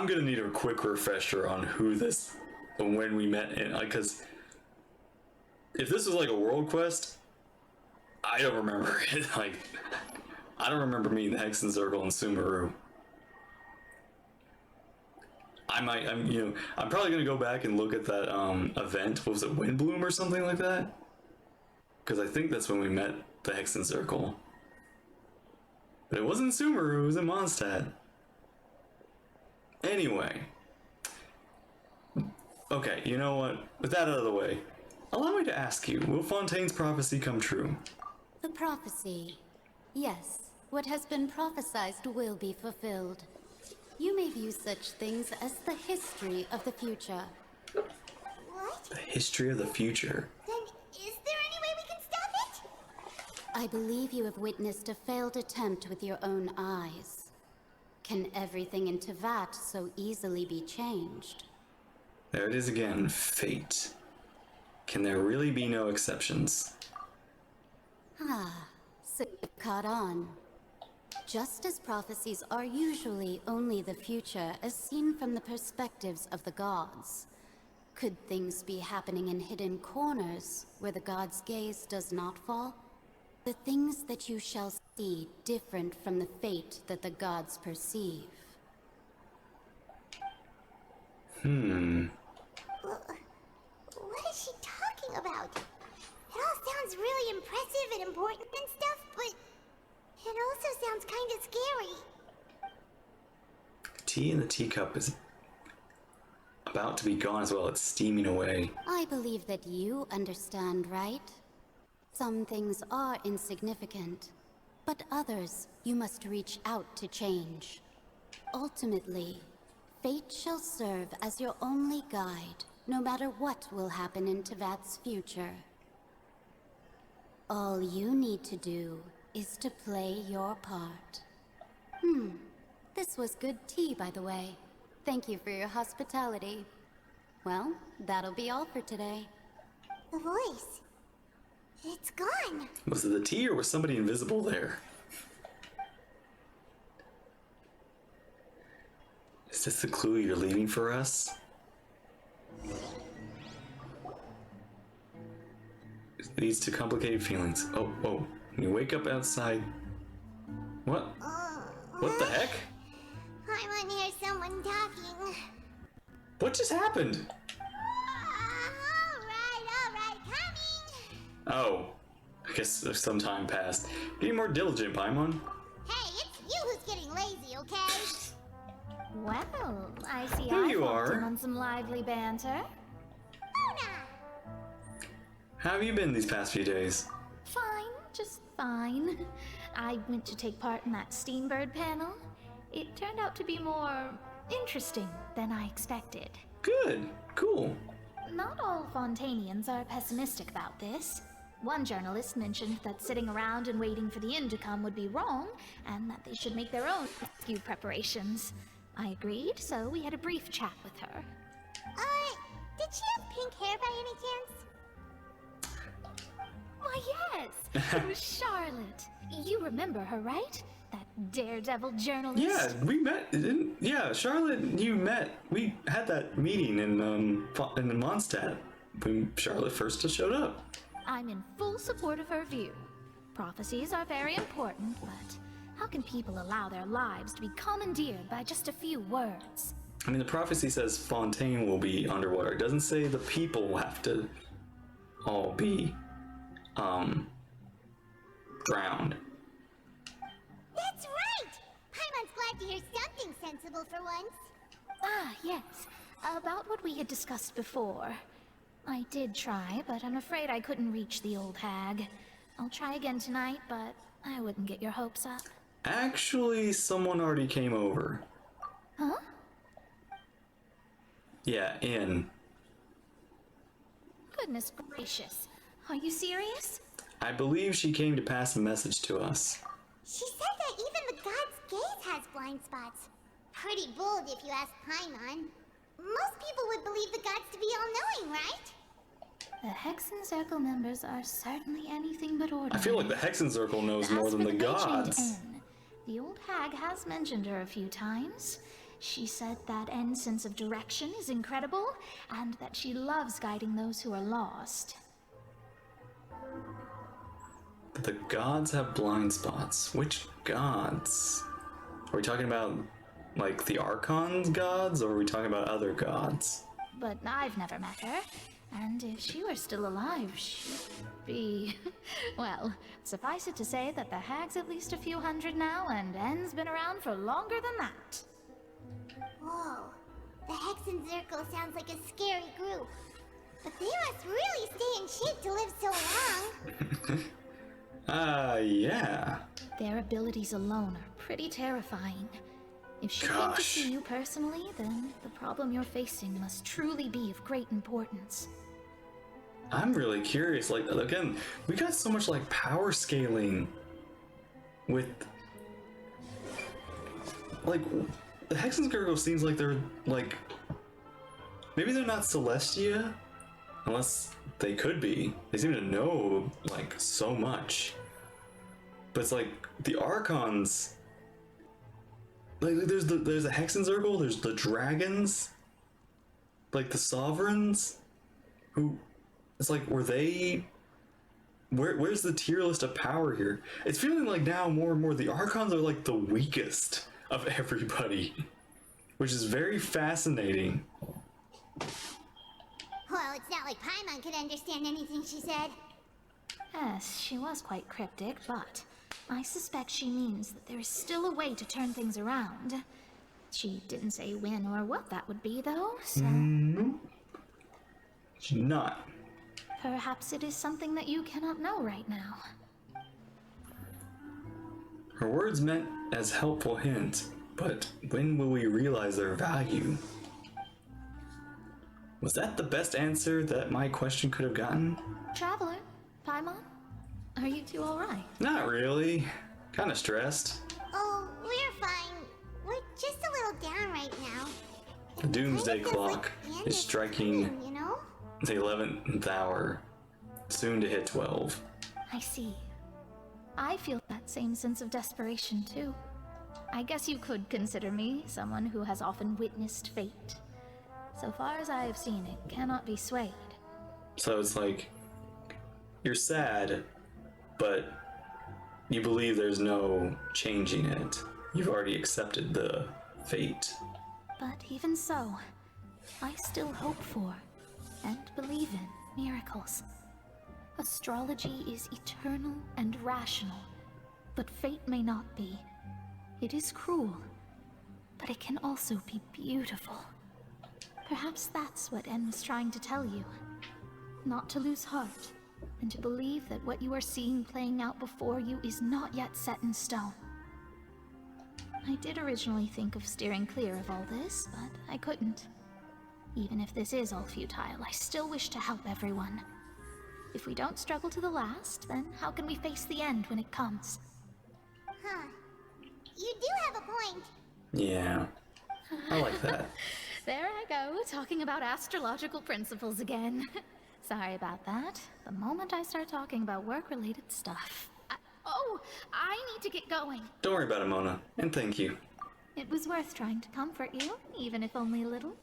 gonna need a quick refresher on when we met, and because if this was like a world quest, I don't remember it. Like, I don't remember meeting the Hexen Circle in Sumeru. I'm probably gonna go back and look at that event. What was it, Windbloom or something like that? Because I think that's when we met the Hexen Circle. But it wasn't Sumeru, it was in Mondstadt. Anyway. Okay, you know what? With that out of the way, allow me to ask you, will Fontaine's prophecy come true? The prophecy. Yes, what has been prophesized will be fulfilled. You may view such things as the history of the future. What? The history of the future? Then is there any way we can stop it? I believe you have witnessed a failed attempt with your own eyes. Can everything in Teyvat so easily be changed? There it is again, fate. Can there really be no exceptions? So you've caught on. Just as prophecies are usually only the future as seen from the perspectives of the gods, could things be happening in hidden corners where the gods' gaze does not fall? The things that you shall see different from the fate that the gods perceive. What is she talking about? It all sounds really impressive and important and stuff, but it also sounds kind of scary. The tea in the teacup is about to be gone as well. It's steaming away. I believe that you understand, right? Some things are insignificant, but others you must reach out to change. Ultimately, fate shall serve as your only guide, no matter what will happen in Teyvat's future. All you need to do is to play your part. This was good tea, by the way. Thank you for your hospitality. Well, that'll be all for today. The voice. It's gone. Was it the tea or was somebody invisible there? Is this the clue you're leaving for us? It leads to complicated feelings. Oh, when you wake up outside... What? What the heck? I want to hear someone talking. What just happened? Alright, coming. Oh, I guess there's some time passed. Be more diligent, Paimon. Hey, it's you who's getting lazy, okay? Well, I see There I you walked in are. on some lively banter. How have you been these past few days? Fine, just fine. I went to take part in that Steambird panel. It turned out to be more interesting than I expected. Good, cool. Not all Fontainians are pessimistic about this. One journalist mentioned that sitting around and waiting for the end to come would be wrong, and that they should make their own rescue preparations. I agreed, so we had a brief chat with her. Did she have pink hair by any chance? Why, yes! It was Charlotte. You remember her, right? That daredevil journalist? Yeah, we met. Yeah, Charlotte and you met. We had that meeting in Mondstadt when Charlotte first showed up. I'm in full support of her view. Prophecies are very important, but how can people allow their lives to be commandeered by just a few words? I mean, the prophecy says Fontaine will be underwater. It doesn't say the people will have to all be drowned. That's right! Paimon's glad to hear something sensible for once. Ah, yes. About what we had discussed before. I did try, but I'm afraid I couldn't reach the old hag. I'll try again tonight, but I wouldn't get your hopes up. Actually, someone already came over. Huh? Yeah, in. Goodness gracious. Are you serious? I believe she came to pass a message to us. She said that even the god's gaze has blind spots. Pretty bold if you ask Paimon. Most people would believe the gods to be all-knowing, right? The Hexen Circle members are certainly anything but ordinary. I feel like the Hexen Circle knows more than the gods. N, the old hag has mentioned her a few times. She said that N's sense of direction is incredible, and that she loves guiding those who are lost. The gods have blind spots. Which gods? Are we talking about, like, the Archon's gods, or are we talking about other gods? But I've never met her, and if she were still alive, she'd be... well, suffice it to say that the hag's at least a few hundred now, and N's been around for longer than that. Whoa, the Hexen Circle sounds like a scary group. But they must really stay in shape to live so long. Yeah. Their abilities alone are pretty terrifying. If she came to see you personally, then the problem you're facing must truly be of great importance. I'm really curious, like, again, we got so much, like, power scaling with... Like, the Hexen Circle seems like they're, like... Maybe they're not Celestia? Unless they could be. They seem to know, like, so much. But it's like, the Archons... Like, there's a Hexen Circle, there's the dragons, like the Sovereigns, who, it's like, were they, where's the tier list of power here? It's feeling like now more and more the Archons are like the weakest of everybody, which is very fascinating. Well, it's not like Paimon could understand anything she said. Yes, she was quite cryptic, but I suspect she means that there is still a way to turn things around. She didn't say when or what that would be, though, so... She's not. Perhaps it is something that you cannot know right now. Her words meant as helpful hints, but when will we realize their value? Was that the best answer that my question could have gotten? Traveler, Paimon, are you two alright? Not really. Kinda stressed. Oh, we're fine. We're just a little down right now. The doomsday clock end is is striking coming, you know? the 11th hour, soon to hit 12. I see. I feel that same sense of desperation, too. I guess you could consider me someone who has often witnessed fate. So far as I have seen, it cannot be swayed. So it's like, you're sad, but you believe there's no changing it. You've already accepted the fate. But even so, I still hope for and believe in miracles. Astrology is eternal and rational, but fate may not be. It is cruel, but it can also be beautiful. Perhaps that's what En was trying to tell you. Not to lose heart, and to believe that what you are seeing playing out before you is not yet set in stone. I did originally think of steering clear of all this, but I couldn't. Even if this is all futile, I still wish to help everyone. If we don't struggle to the last, then how can we face the end when it comes? Huh. You do have a point. Yeah, I like that. There I go, talking about astrological principles again. Sorry about that. The moment I start talking about work-related stuff... I need to get going. Don't worry about it, Mona, and thank you. It was worth trying to comfort you, even if only a little.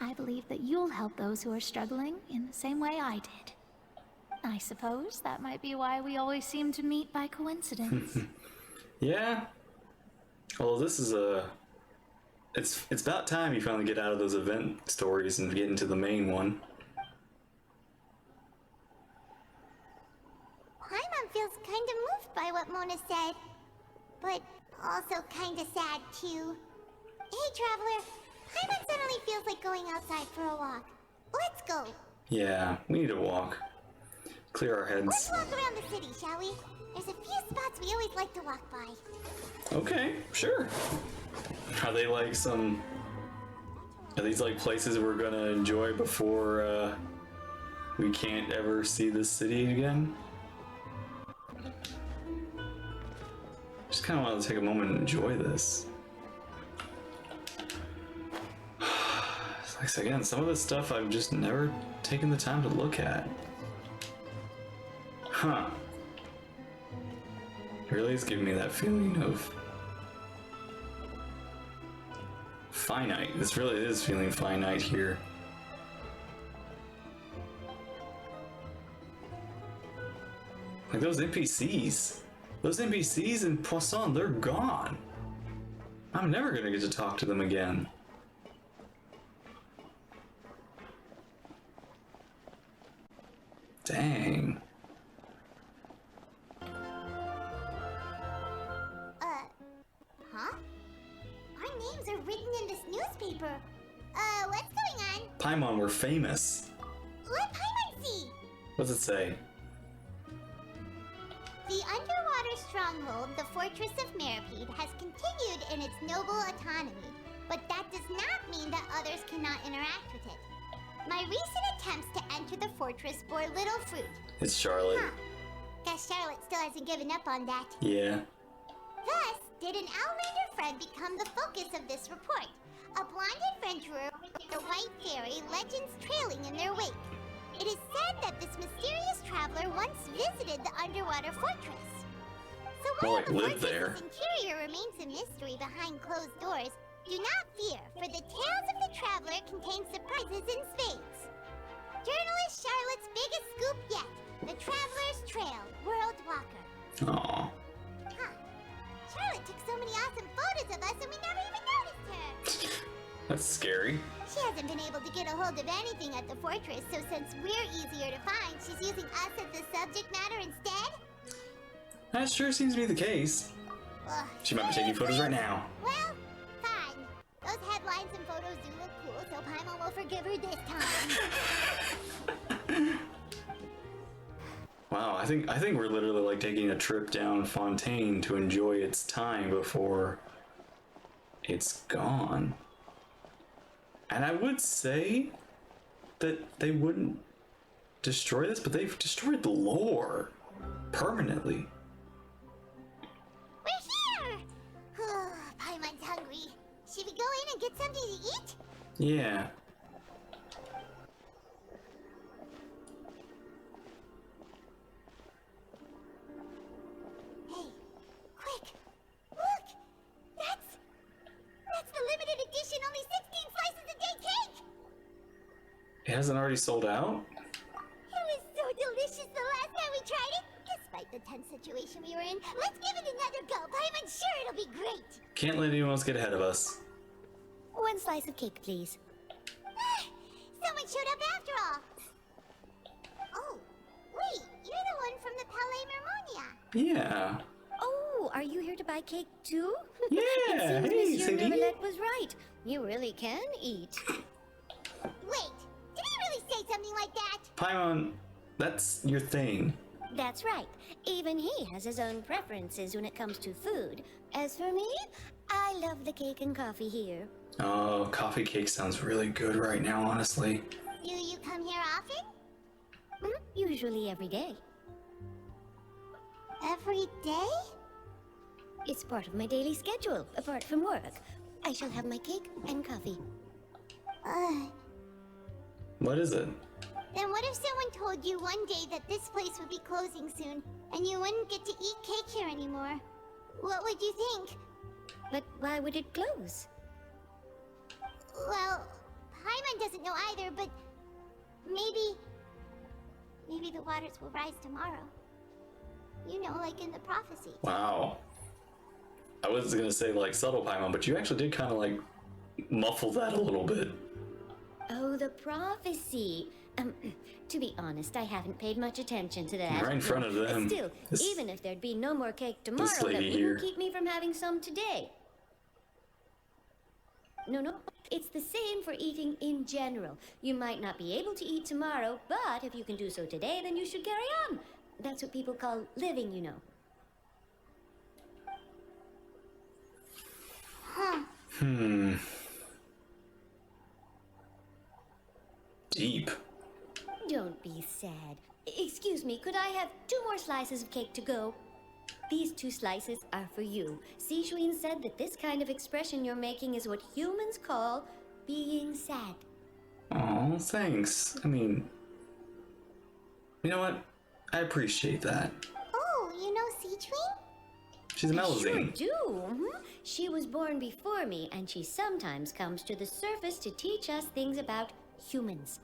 I believe that you'll help those who are struggling in the same way I did. I suppose that might be why we always seem to meet by coincidence. Yeah. Well, this is it's about time you finally get out of those event stories and get into the main one. Paimon feels feels kind of moved by what Mona said. But also kind of sad, too. Hey, Traveler. Paimon suddenly feels like going outside for a walk. Let's go. Yeah, we need to walk. Clear our heads. Let's walk around the city, shall we? There's a few spots we always like to walk by. Okay, sure. Are they like some... Are these like places we're gonna enjoy before we can't ever see this city again? Just kind of want to take a moment and enjoy this. Like again, some of this stuff I've just never taken the time to look at. Huh. Really is giving me that feeling of finite. This really is feeling finite here. Like those NPCs. Those NPCs in Poisson, they're gone. I'm never gonna get to talk to them again. Dang. Huh? Our names are written in this newspaper. What's going on? Paimon, we're famous. Let Paimon see! What's it say? The underwater stronghold, the Fortress of Meripede, has continued in its noble autonomy, but that does not mean that others cannot interact with it. My recent attempts to enter the fortress bore little fruit. It's Charlotte. Huh. Guess Charlotte still hasn't given up on that. Yeah. Thus, did an Outlander friend become the focus of this report. A blonde adventurer with a white fairy, legends trailing in their wake. It is said that this mysterious traveler once visited the underwater fortress. So while the fortress's interior remains a mystery behind closed doors, do not fear, for the tales of the traveler contain surprises in spades. Journalist Charlotte's biggest scoop yet, the Traveler's Trail, World Walker. Aww. Huh. Charlotte took so many awesome photos of us and we never even noticed her. That's scary. She hasn't been able to get a hold of anything at the fortress, so since we're easier to find, she's using us as the subject matter instead? That sure seems to be the case. Ugh, She might be taking photos right now. well, fine. Those headlines and photos do look cool, so Paimon will forgive her this time. Wow, I think we're literally like taking a trip down Fontaine to enjoy its time before it's gone. And I would say that they wouldn't destroy this, but they've destroyed the lore permanently. We're here! Paimon's hungry. Should we go in and get something to eat? Yeah. Hey, quick! Look! That's the limited edition only 16 slices a day cake! It hasn't already sold out? It was so delicious the last time we tried it! Despite the tense situation we were in, let's give it another go! I'm sure it'll be great! Can't let anyone else get ahead of us. One slice of cake, please. Someone showed up after all! Oh, wait, you're the one from the Palais Mermonia! Yeah. Oh, are you here to buy cake too? Yeah, it seems hey, Monsieur Sadie. Neuvillette was right. You really can eat. Wait, did he really say something like that? Paimon, that's your thing. That's right. Even he has his own preferences when it comes to food. As for me, I love the cake and coffee here. Oh, coffee cake sounds really good right now, honestly. Do you come here often? Usually every day. Every day? It's part of my daily schedule, apart from work. I shall have my cake and coffee. What is it? Then what if someone told you one day that this place would be closing soon, and you wouldn't get to eat cake here anymore? What would you think? But why would it close? Well, Paimon doesn't know either, but maybe the waters will rise tomorrow. You know, like in the prophecy. Wow. I was gonna say like subtle Paimon, but you actually did kind of like muffle that a little bit. Oh, the prophecy. To be honest, I haven't paid much attention to that. Right in front of them. Still, even if there'd be no more cake tomorrow, that lady wouldn't here. keep me from having some today. No, it's the same for eating in general. You might not be able to eat tomorrow, but if you can do so today, then you should carry on. That's what people call living, you know. Deep. Don't be sad. Excuse me, could I have 2 more slices of cake to go? These 2 slices are for you. Sishuin said that this kind of expression you're making is what humans call being sad. Oh, thanks. I mean, you know what? I appreciate that. Oh, you know Sitwin? She's a Melazine. Sure do. She was born before me, and she sometimes comes to the surface to teach us things about humans.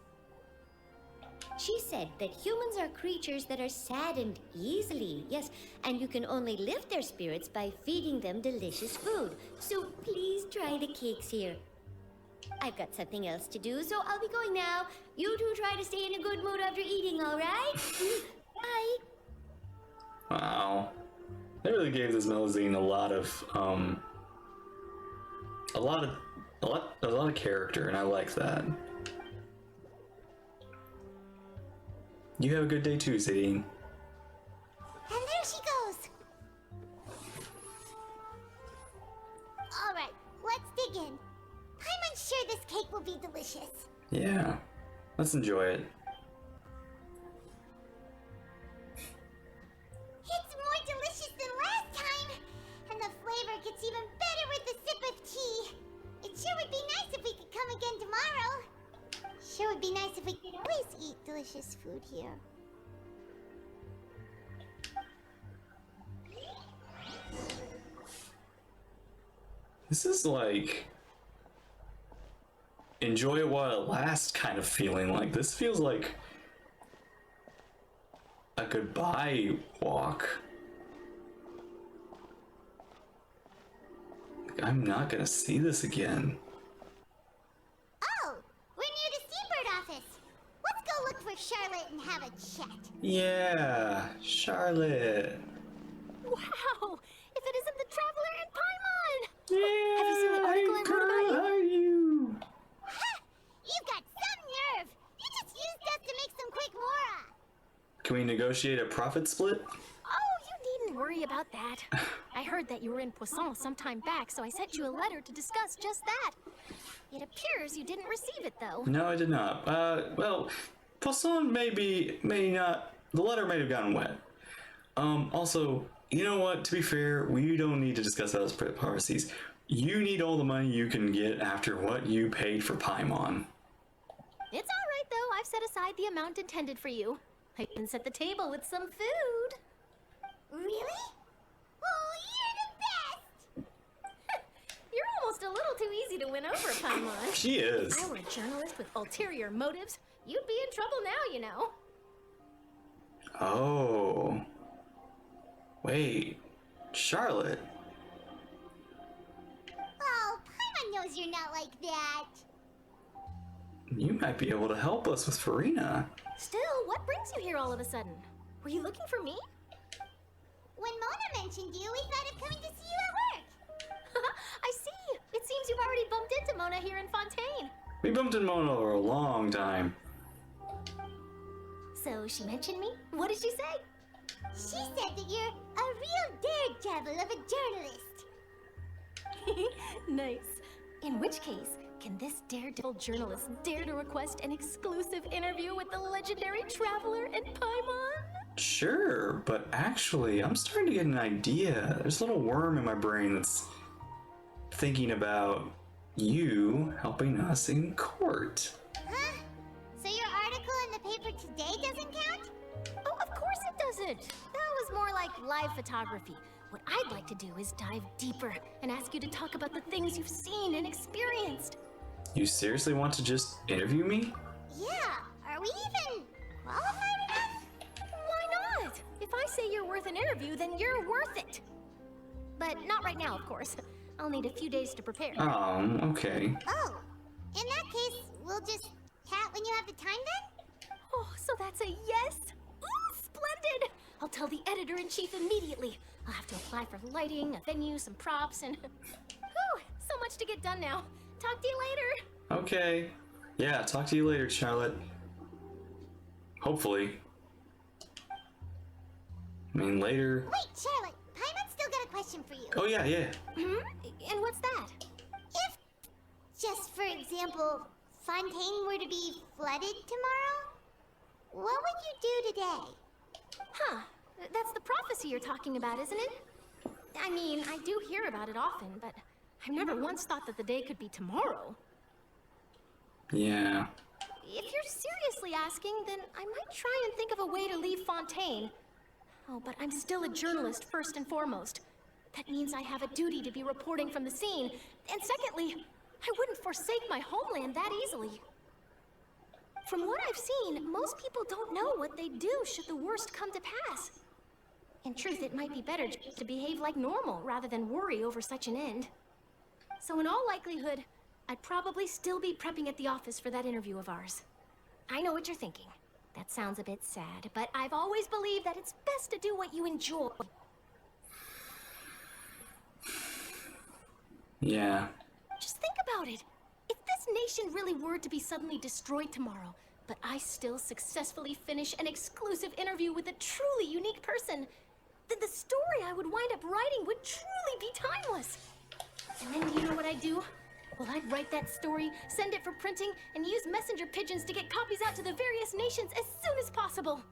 She said that humans are creatures that are saddened easily, yes, and you can only lift their spirits by feeding them delicious food. So please try the cakes here. I've got something else to do, so I'll be going now. You two try to stay in a good mood after eating, all right? Bye. Wow. They really gave this Melazine a lot of character, and I like that. You have a good day too, Zadine. And there she goes. All right, let's dig in. I'm sure this cake will be delicious. Yeah, let's enjoy it. It's more delicious than last time, and the flavor gets even better with a sip of tea. It sure would be nice if we could come again tomorrow. Sure would be nice if we could always eat delicious food here. This is like enjoy it while it lasts kind of feeling. Like this feels like a goodbye walk. Like, I'm not gonna see this again. Oh, we're near the Seabird office. Let's go look for Charlotte and have a chat. Yeah, Charlotte. Wow! If it isn't the Traveler and Paimon! Yeah, Have you seen the article I wrote about how are you? Ha! You've got some nerve. You just used us to make some quick mora. Can we negotiate a profit split? Oh, you needn't worry about that. I heard that you were in Poisson some time back, so I sent you a letter to discuss just that. It appears you didn't receive it, though. No, I did not. Well, Poisson may not. The letter may have gotten wet. Also, you know what? To be fair, we don't need to discuss those policies. You need all the money you can get after what you paid for Paimon. It's all right, though. I've set aside the amount intended for you. I can set the table with some food. Really? Oh, you're the best! You're almost a little too easy to win over, Paimon. She is. If I were a journalist with ulterior motives, you'd be in trouble now, you know. Oh. Wait. Charlotte. Oh, Paimon knows you're not like that. You might be able to help us with Farina. Still, what brings you here all of a sudden? Were you looking for me? When Mona mentioned you, we thought of coming to see you at work. I see. It seems you've already bumped into Mona here in Fontaine. We bumped into Mona for a long time. So she mentioned me? What did she say? She said that you're a real daredevil of a journalist. Nice. In which case, can this daredevil journalist dare to request an exclusive interview with the legendary Traveler and Paimon? Sure, but actually, I'm starting to get an idea. There's a little worm in my brain that's thinking about you helping us in court. Huh? So your article in the paper today doesn't count? Oh, of course it doesn't. That was more like live photography. What I'd like to do is dive deeper and ask you to talk about the things you've seen and experienced. You seriously want to just interview me? Yeah, are we even qualified enough? Why not? If I say you're worth an interview, then you're worth it. But not right now, of course. I'll need a few days to prepare. Okay. Oh, in that case, we'll just chat when you have the time then? Oh, so that's a yes! Ooh, splendid! I'll tell the editor-in-chief immediately. I'll have to apply for lighting, a venue, some props, and... Whew, so much to get done now. Talk to you later. Okay. Yeah, talk to you later, Charlotte. Hopefully. I mean, later. Wait, Charlotte. Paimon's still got a question for you. Oh, yeah, yeah. And what's that? If, just for example, Fontaine were to be flooded tomorrow, what would you do today? Huh. That's the prophecy you're talking about, isn't it? I mean, I do hear about it often, but I've never once thought that the day could be tomorrow. Yeah. If you're seriously asking, then I might try and think of a way to leave Fontaine. Oh, but I'm still a journalist first and foremost. That means I have a duty to be reporting from the scene. And secondly, I wouldn't forsake my homeland that easily. From what I've seen, most people don't know what they'd do should the worst come to pass. In truth, it might be better just to behave like normal rather than worry over such an end. So in all likelihood, I'd probably still be prepping at the office for that interview of ours. I know what you're thinking. That sounds a bit sad, but I've always believed that it's best to do what you enjoy. Yeah. Just think about it. If this nation really were to be suddenly destroyed tomorrow, but I still successfully finish an exclusive interview with a truly unique person, then the story I would wind up writing would truly be timeless. And then do you know what I'd do? Well, I'd write that story, send it for printing, and use messenger pigeons to get copies out to the various nations as soon as possible.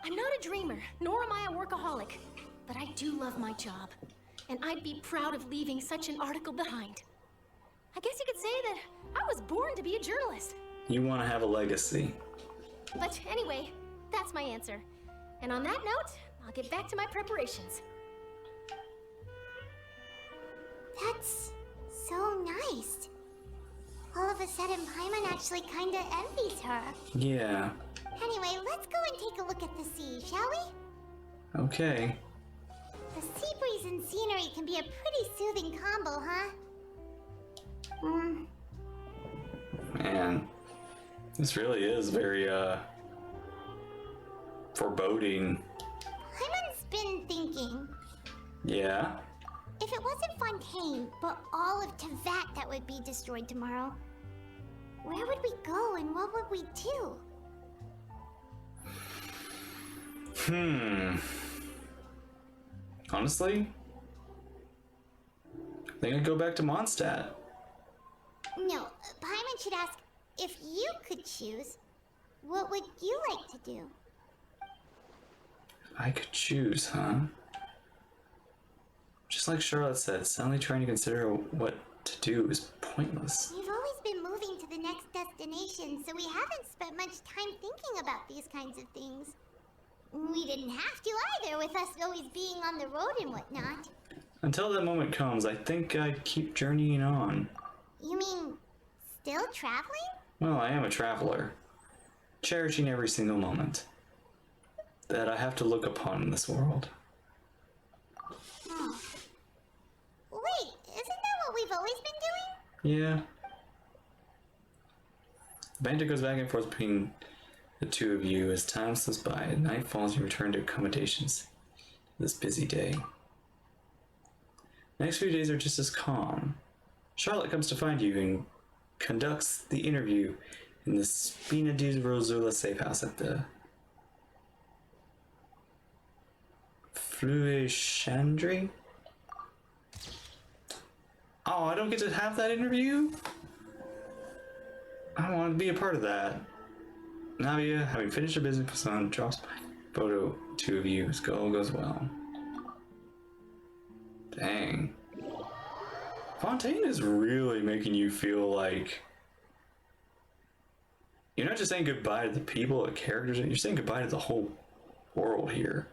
I'm not a dreamer, nor am I a workaholic, but I do love my job, and I'd be proud of leaving such an article behind. I guess you could say that I was born to be a journalist. You want to have a legacy. But anyway, that's my answer. And on that note, I'll get back to my preparations. That's so nice. All of a sudden, Paimon actually kinda envies her. Yeah. Anyway, let's go and take a look at the sea, shall we? Okay. The sea breeze and scenery can be a pretty soothing combo, huh? Man. This really is very, foreboding. Paimon's been thinking. Yeah? If it wasn't Fontaine, but all of Tevat that would be destroyed tomorrow, where would we go and what would we do? Honestly? I think I'd go back to Mondstadt. No, Paimon should ask, if you could choose, what would you like to do? If I could choose, huh? Just like Charlotte said, suddenly trying to consider what to do is pointless. We've always been moving to the next destination, so we haven't spent much time thinking about these kinds of things. We didn't have to either, with us always being on the road and whatnot. Until that moment comes, I think I'd keep journeying on. You mean, still traveling? Well, I am a traveler, cherishing every single moment that I have to look upon in this world. Oh. Wait, isn't that what we've always been doing? Yeah. The banter goes back and forth between the two of you as time slips by and night falls and you return to accommodations this busy day. The next few days are just as calm. Charlotte comes to find you and conducts the interview in the Spina di Rosula safe house at the Fluishandri? Oh, I don't get to have that interview? I don't want to be a part of that. Navia, having finished her business, Poisson drops by photo. Two of you. All goes well. Dang. Fontaine is really making you feel like you're not just saying goodbye to the people, the characters, you're saying goodbye to the whole world here.